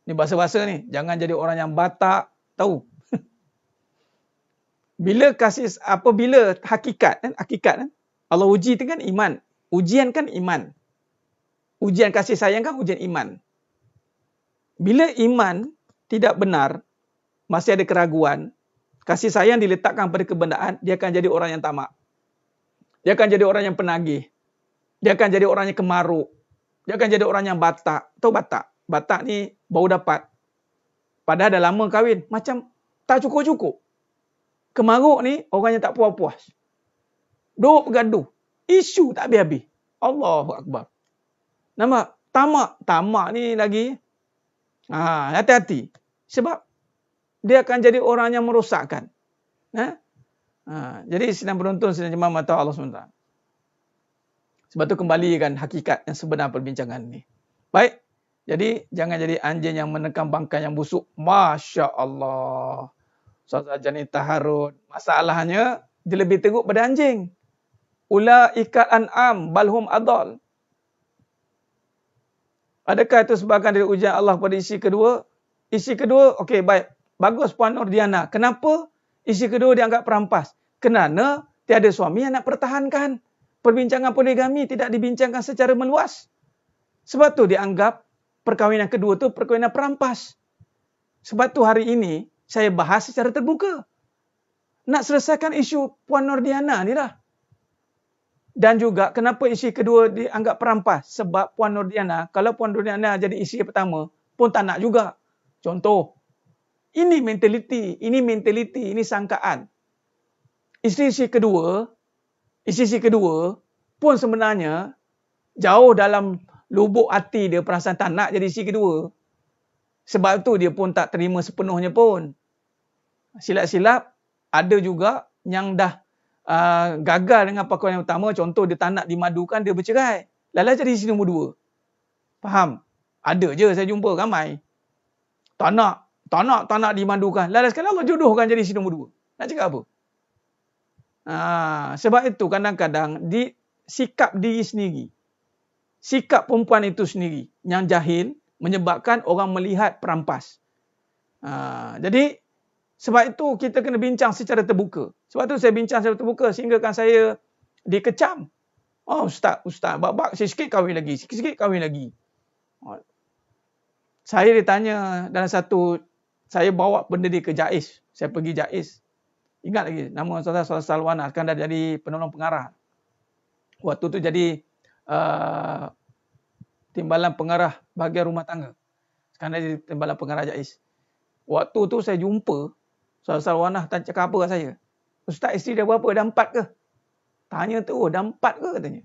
Ni bahasa-bahasa ni. Jangan jadi orang yang batak. Tahu? Apabila hakikat kan? Allah uji tu kan iman. Ujian kan iman. Ujian kasih sayang kan ujian iman. Bila iman tidak benar, masih ada keraguan, kasih sayang diletakkan pada kebendaan, dia akan jadi orang yang tamak. Dia akan jadi orang yang penagih. Dia akan jadi orang yang kemaruk. Dia akan jadi orang yang batak. Tahu batak? Batak ni baru dapat. Padahal dah lama kahwin. Macam tak cukup-cukup. Kemaruk ni orang yang tak puas-puas. Duk bergaduh. Isu tak habis-habis. Allahu Akbar. Nampak? Tamak. Tamak ni lagi. Hati-hati. Sebab dia akan jadi orang yang merosakkan. Jadi sidang penonton, sidang jemaah mata Allah SWT. Sebab tu kembalikan hakikat yang sebenar perbincangan ni. Baik. Jadi jangan jadi anjing yang menekan bangkai yang busuk. Masya Allah. Ustaz Ajani taharud. Masalahnya dia lebih teruk pada anjing. Ulaika an'am balhum adal. Adakah itu sebahagian dari ujian Allah pada isi kedua? Isi kedua, okey baik. Bagus Puan Nordiana. Kenapa isi kedua dianggap perampas? Kerana tiada suami yang nak pertahankan. Perbincangan poligami tidak dibincangkan secara meluas. Sebab tu dianggap perkahwinan kedua tu perkahwinan perampas. Sebab tu hari ini saya bahas secara terbuka. nak selesaikan isu Puan Nordiana ni lah. Dan juga kenapa isteri kedua dianggap perampas? Sebab Puan Nordiana, kalau Puan Nordiana jadi isteri pertama, pun tak nak juga. Contoh, ini mentaliti, ini sangkaan. Isteri kedua pun sebenarnya jauh dalam lubuk hati dia perasaan tak nak jadi isteri kedua. Sebab tu dia pun tak terima sepenuhnya pun. Silap-silap ada juga yang dah gagal dengan pakuan yang utama. Contoh dia tak nak dimadukan, dia bercerai. Lalu jadi isteri nombor 2. Faham? Ada je saya jumpa ramai. Tak nak dimadukan. Lalu sekarang Allah jodohkan jadi isteri nombor 2. Nak cakap apa? Sebab itu kadang-kadang sikap diri sendiri, sikap perempuan itu sendiri yang jahil menyebabkan orang melihat perampas. Jadi sebab itu kita kena bincang secara terbuka. Sebab tu saya bincang secara terbuka sehingga kan saya dikecam. Oh ustaz, bak sikit-sikit kahwin lagi, sikit-sikit kahwin lagi. Saya ditanya dalam satu, saya bawa benda dia ke JAIS. Saya pergi JAIS. Ingat lagi nama Saudara Salwana, kan dah jadi penolong pengarah. Waktu tu jadi timbalan pengarah bahagian rumah tangga. Sekarang dah jadi timbalan pengarah JAIS. Waktu tu saya jumpa Saudara Salwana cakap apa kat saya? Ustaz, isteri dah berapa? Dah 4 ke? Tanya tu, dah 4 ke katanya?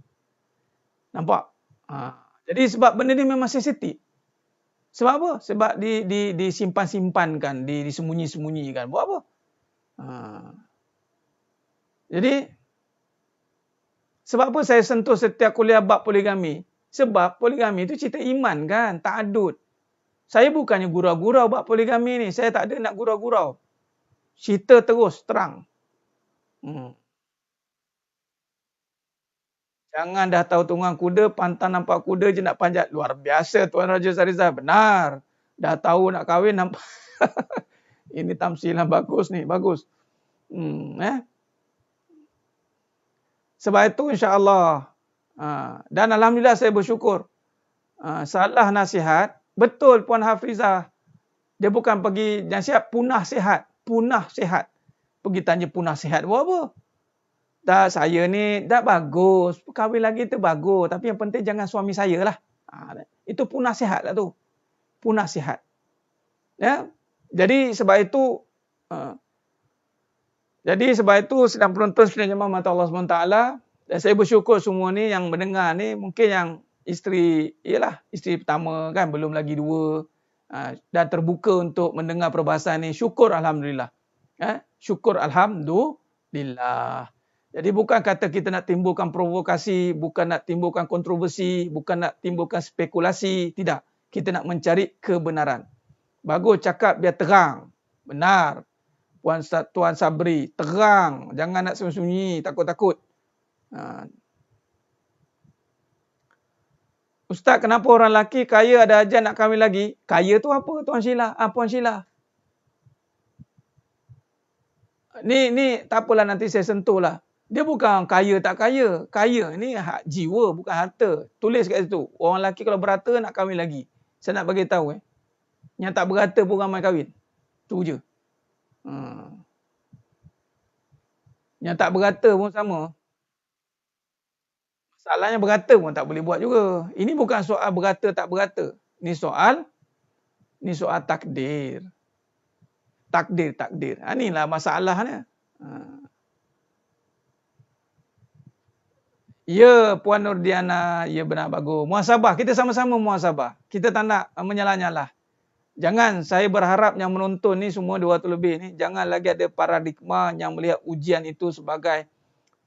Nampak? Jadi sebab benda ni memang sensitif. Sebab apa? Sebab disimpan-simpankan, disembunyi-sembunyikan. Buat apa? Jadi sebab apa saya sentuh setiap kuliah bab poligami? Sebab poligami itu cerita iman kan, ta'adud. Saya bukannya gurau-gurau bab poligami ni. Saya tak ada nak gurau-gurau. Cerita terus, terang. Jangan dah tahu tunggang kuda, pantang nampak kuda je nak panjat. Luar biasa Tuan Raja Sarizal. Benar. Dah tahu nak kahwin nampak. Ini tamsilan bagus ni, bagus. Sebab itu insya-Allah. Dan alhamdulillah saya bersyukur. Salah nasihat, betul Puan Hafizah. Dia bukan pergi nasihat punah sihat, Pergi tanya punah sihat buat apa? Dah saya ni dah bagus, kahwin lagi tu bagus, tapi yang penting jangan suami saya lah. Itu punah sihat lah tu. Punah sihat. Ya. Jadi sebab itu sedang penonton sedang jemaah mata Allah SWT, dan saya bersyukur semua ni yang mendengar ni, mungkin yang isteri pertama kan, belum lagi 2, dan terbuka untuk mendengar perbahasan ni. Syukur alhamdulillah. Syukur alhamdulillah. Jadi bukan kata kita nak timbulkan provokasi, bukan nak timbulkan kontroversi, bukan nak timbulkan spekulasi, tidak. Kita nak mencari kebenaran. Bagus cakap biar terang. Benar. Tuan Sabri, terang. Jangan nak sembunyi, takut-takut. Ustaz, kenapa orang lelaki kaya ada ajar nak kahwin lagi? Kaya tu apa Tuan Sheila? Puan Sheila. Ni tak apalah, nanti saya sentuh lah. Dia bukan kaya tak kaya. Kaya ni hak jiwa, bukan harta. Tulis kat situ. Orang lelaki kalau berharta nak kahwin lagi. Saya nak bagi tahu. Yang tak berharta pun ramai kahwin. Tu je. Yang tak berharta pun sama. Masalahnya berharta pun tak boleh buat juga. Ini bukan soal berharta tak berharta. Ini soal takdir. Takdir. Inilah masalahnya. Ya Puan Nordiana, ya benar bagus. Muhasabah, kita sama-sama muhasabah. Kita tak nak menyalah-nyalah. Jangan, saya berharap yang menonton ni semua 200 lebih ni, jangan lagi ada paradigma yang melihat ujian itu sebagai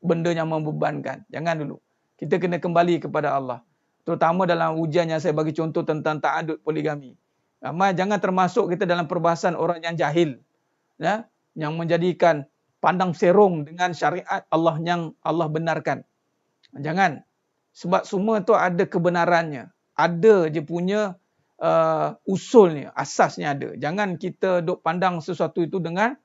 benda yang membebankan. Jangan dulu. Kita kena kembali kepada Allah. Terutama dalam ujian yang saya bagi contoh tentang ta'adud poligami. Jangan termasuk kita dalam perbahasan orang yang jahil. Ya, yang menjadikan pandang serong dengan syariat Allah yang Allah benarkan. Jangan. Sebab semua tu ada kebenarannya. Ada je punya usulnya, asasnya ada. Jangan kita duk pandang sesuatu itu dengan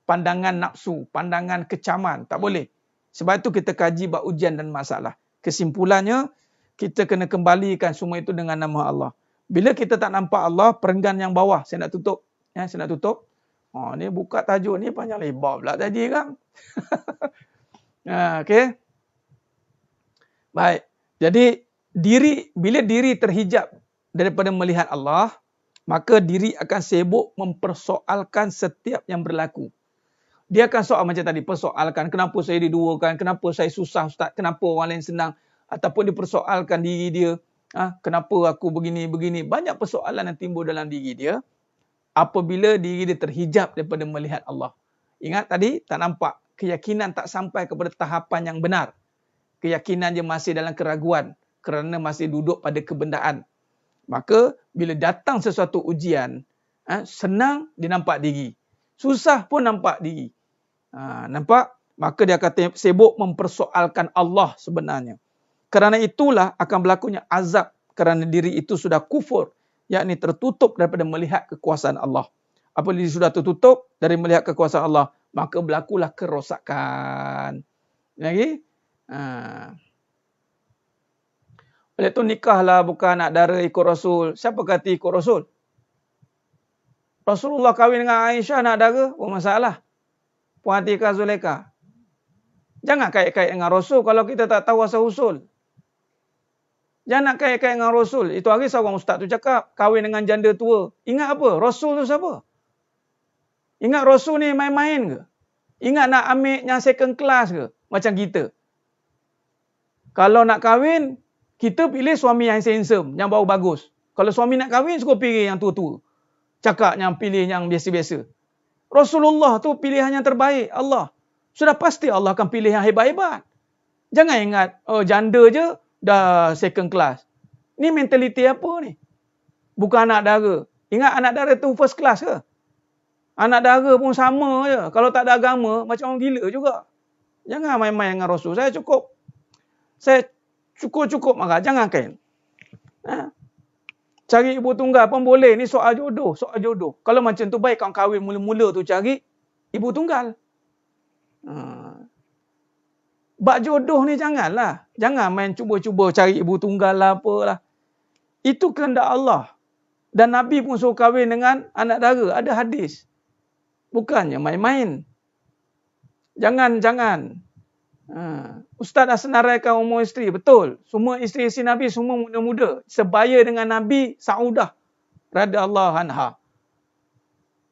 pandangan nafsu, pandangan kecaman. Tak boleh. Sebab itu kita kaji bab ujian dan masalah. Kesimpulannya, kita kena kembalikan semua itu dengan nama Allah. Bila kita tak nampak Allah, perenggan yang bawah. Saya nak tutup. Ni buka tajuk ni panjang lebar pula tadi kan. Okey. Baik. Jadi bila diri terhijab daripada melihat Allah, maka diri akan sibuk mempersoalkan setiap yang berlaku. Dia akan soal macam tadi, persoalkan kenapa saya diduakan, kenapa saya susah Ustaz, kenapa orang lain senang, ataupun dipersoalkan diri dia, kenapa aku begini-begini. Banyak persoalan yang timbul dalam diri dia apabila diri dia terhijab daripada melihat Allah. Ingat tadi, tak nampak. Keyakinan tak sampai kepada tahapan yang benar. Keyakinan dia masih dalam keraguan kerana masih duduk pada kebendaan. Maka bila datang sesuatu ujian, senang dia nampak diri. Susah pun nampak diri. Nampak? Maka dia akan sibuk mempersoalkan Allah sebenarnya. Kerana itulah akan berlakunya azab kerana diri itu sudah kufur, yakni tertutup daripada melihat kekuasaan Allah. Apabila dia sudah tertutup dari melihat kekuasaan Allah, maka berlakulah kerosakan. Lagi? Oleh itu nikahlah bukan anak dara ikut Rasul. Siapa kata ikut Rasul? Rasulullah kahwin dengan Aisyah anak dara, apa masalah? Puan Atikah Zulaikha. Jangan kait-kait dengan Rasul kalau kita tak tahu asal usul. Jangan nak kait-kait dengan Rasul. Itu hari seorang ustaz tu cakap, kahwin dengan janda tua. Ingat apa? Rasul tu siapa? Ingat Rasul ni main-main ke? Ingat nak ambil yang second class ke? Macam kita. Kalau nak kahwin, kita pilih suami yang handsome, yang bau bagus. Kalau suami nak kahwin, suka pilih yang tua-tua. Cakap yang pilih yang biasa-biasa. Rasulullah tu pilihan yang terbaik Allah. Sudah pasti Allah akan pilih yang hebat-hebat. Jangan ingat, janda je dah second class. Ni mentaliti apa ni? Bukan anak dara. Ingat anak dara tu first class ke? Anak dara pun sama je. Kalau tak ada agama, macam orang gila juga. Jangan main-main dengan Rasul. Saya cukup marah. Jangan kain. Cari ibu tunggal pun boleh. Ni soal jodoh. Kalau macam tu baik kau kahwin mula-mula tu cari ibu tunggal. Bak jodoh ni janganlah. Jangan main cuba-cuba cari ibu tunggal lah apalah. Itu kehendak Allah. Dan Nabi pun suruh kahwin dengan anak dara. Ada hadis. Bukannya main-main. Jangan. Ustaz dah senaraikan umur isteri. Betul. Semua isteri-isteri Nabi semua muda-muda. Sebaya dengan Nabi Saudah radhiyallahu anha.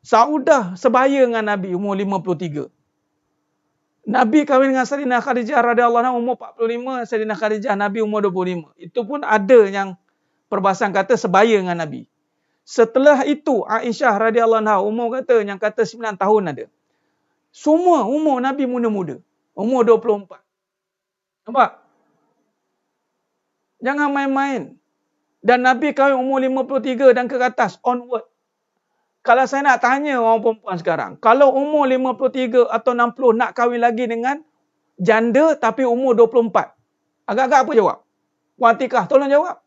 Saudah sebaya dengan Nabi umur 53. Nabi kahwin dengan Sayyidina Khadijah radhiyallahu anha umur 45, Sayyidina Khadijah Nabi umur 25. Itu pun ada yang perbahasan kata sebaya dengan Nabi. Setelah itu Aisyah radhiyallahu anha umur yang kata 9 tahun ada. Semua umur Nabi muda-muda. Umur 24. Nampak? Jangan main-main. Dan Nabi kahwin umur 53 dan ke atas, onward. Kalau saya nak tanya orang perempuan sekarang, kalau umur 53 atau 60 nak kahwin lagi dengan janda tapi umur 24. Agak-agak apa jawab? Puan Atikah, tolong jawab.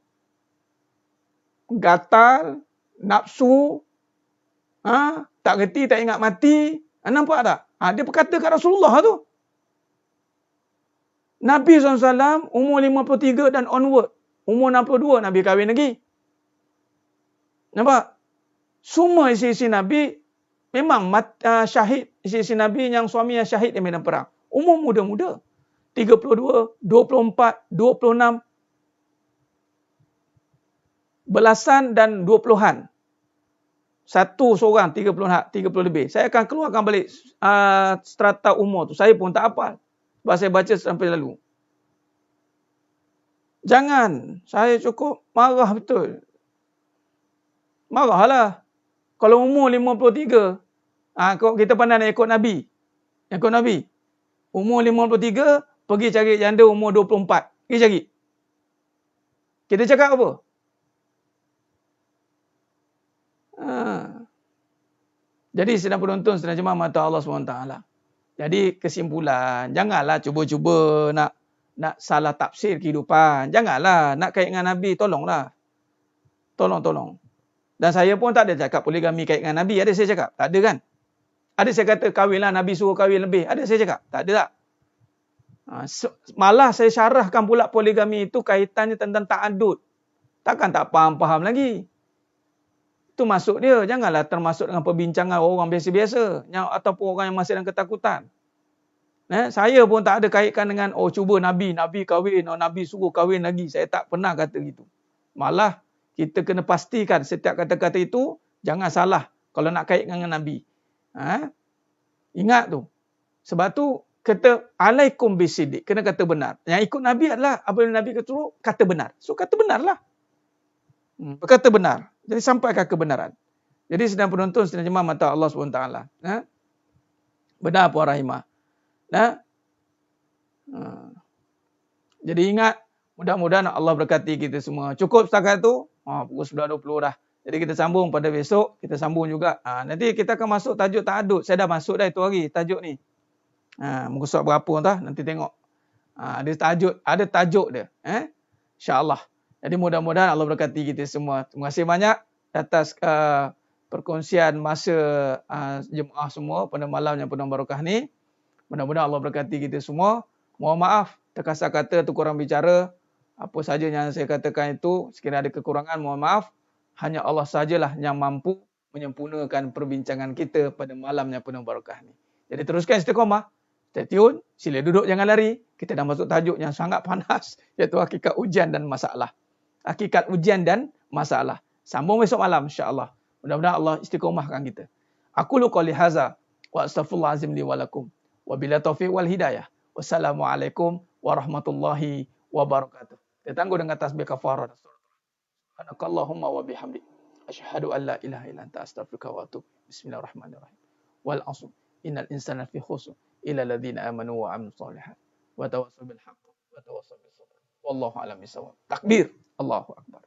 Gatal, nafsu, tak reti, tak ingat mati. Nampak tak? Dia berkata kat Rasulullah tu. Nabi SAW umur 53 dan onward. Umur 62 Nabi kahwin lagi. Nampak? Semua isi-isi Nabi memang syahid. Isi-isi Nabi yang suami yang syahid di medan perang. Umur muda-muda. 32, 24, 26. Belasan dan 20-an. Satu seorang 30 lebih. Saya akan keluarkan balik strata umur tu. Saya pun tak hafal. Sebab saya baca sampai lalu. Jangan. Saya cukup marah betul. Marahlah. Kalau umur 53, kita pandai nak ikut Nabi. Ikut Nabi. Umur 53, pergi cari janda umur 24. Pergi cari. Kita cakap apa? Jadi sedang penonton, sedang jemaah mata Allah SWT. Jadi kesimpulan, janganlah cuba-cuba nak salah tafsir kehidupan. Janganlah nak kait dengan Nabi, tolonglah. Tolong. Dan saya pun tak ada cakap poligami kait dengan Nabi. Ada saya cakap? Tak ada kan? Ada saya kata kahwinlah, Nabi suruh kahwin lebih. Ada saya cakap? Tak ada tak? Malah saya syarahkan pula poligami itu kaitannya tentang ta'adud. Takkan tak faham-faham lagi. Itu masuk dia. Janganlah termasuk dengan perbincangan orang biasa-biasa ataupun orang yang masih dalam ketakutan. Saya pun tak ada kaitkan dengan cuba Nabi kahwin, Nabi suruh kahwin lagi. Saya tak pernah kata gitu. Malah kita kena pastikan setiap kata-kata itu jangan salah kalau nak kait dengan Nabi. Ingat tu. Sebab tu kata alaikum bisidik, kena kata benar. Yang ikut Nabi adalah apabila Nabi suruh kata benar. So kata benarlah. Berkata benar. Jadi sampaikan kebenaran. Jadi sedang penonton, sedang jemaah mata Allah SWT. Benar puan rahimah. Jadi ingat, mudah-mudahan Allah berkati kita semua. Cukup setakat tu, pukul 11.20 dah. Jadi kita sambung pada besok, kita sambung juga. Nanti kita akan masuk tajuk ta'adud. Saya dah masuk dah itu hari, tajuk ni. Muka surat berapa entah, nanti tengok. Ada tajuk dia. InsyaAllah. Jadi mudah-mudahan Allah berkati kita semua. Terima kasih banyak atas perkongsian masa jemaah semua pada malam yang penuh barakah ni. Mudah-mudahan Allah berkati kita semua. Mohon maaf terkasar kata atau kurang bicara. Apa saja yang saya katakan itu, sekiranya ada kekurangan, mohon maaf. Hanya Allah sajalah yang mampu menyempurnakan perbincangan kita pada malam yang penuh barakah ni. Jadi teruskan istiqamah. Stay tune. Sila duduk, jangan lari. Kita dah masuk tajuk yang sangat panas, iaitu hakikat ujian dan masalah. Hakikat ujian dan masalah. Sambung besok malam insya-Allah. Mudah-mudahan Allah istiqamahkan kita. Aku lu qouli hadza wa astaghfirullahazim li wa lakum. Wabillahi taufiq wal hidayah. Wassalamualaikum warahmatullahi wabarakatuh. Kita tangguh dengan tasbih kafarah. Subhanakallahumma wa bihamdik. Asyhadu an la ilaha illa anta astaghfiruka wa atubu. Bismillahirrahmanirrahim. Wal 'asr. Innal insana fi khusr illa alladziina amanu wa 'amilus shalihat. Wa tawassaw bil haqq wa tawassaw bis sabr. Wallahu a'lam bissawab. Takbir. Allahu akbar.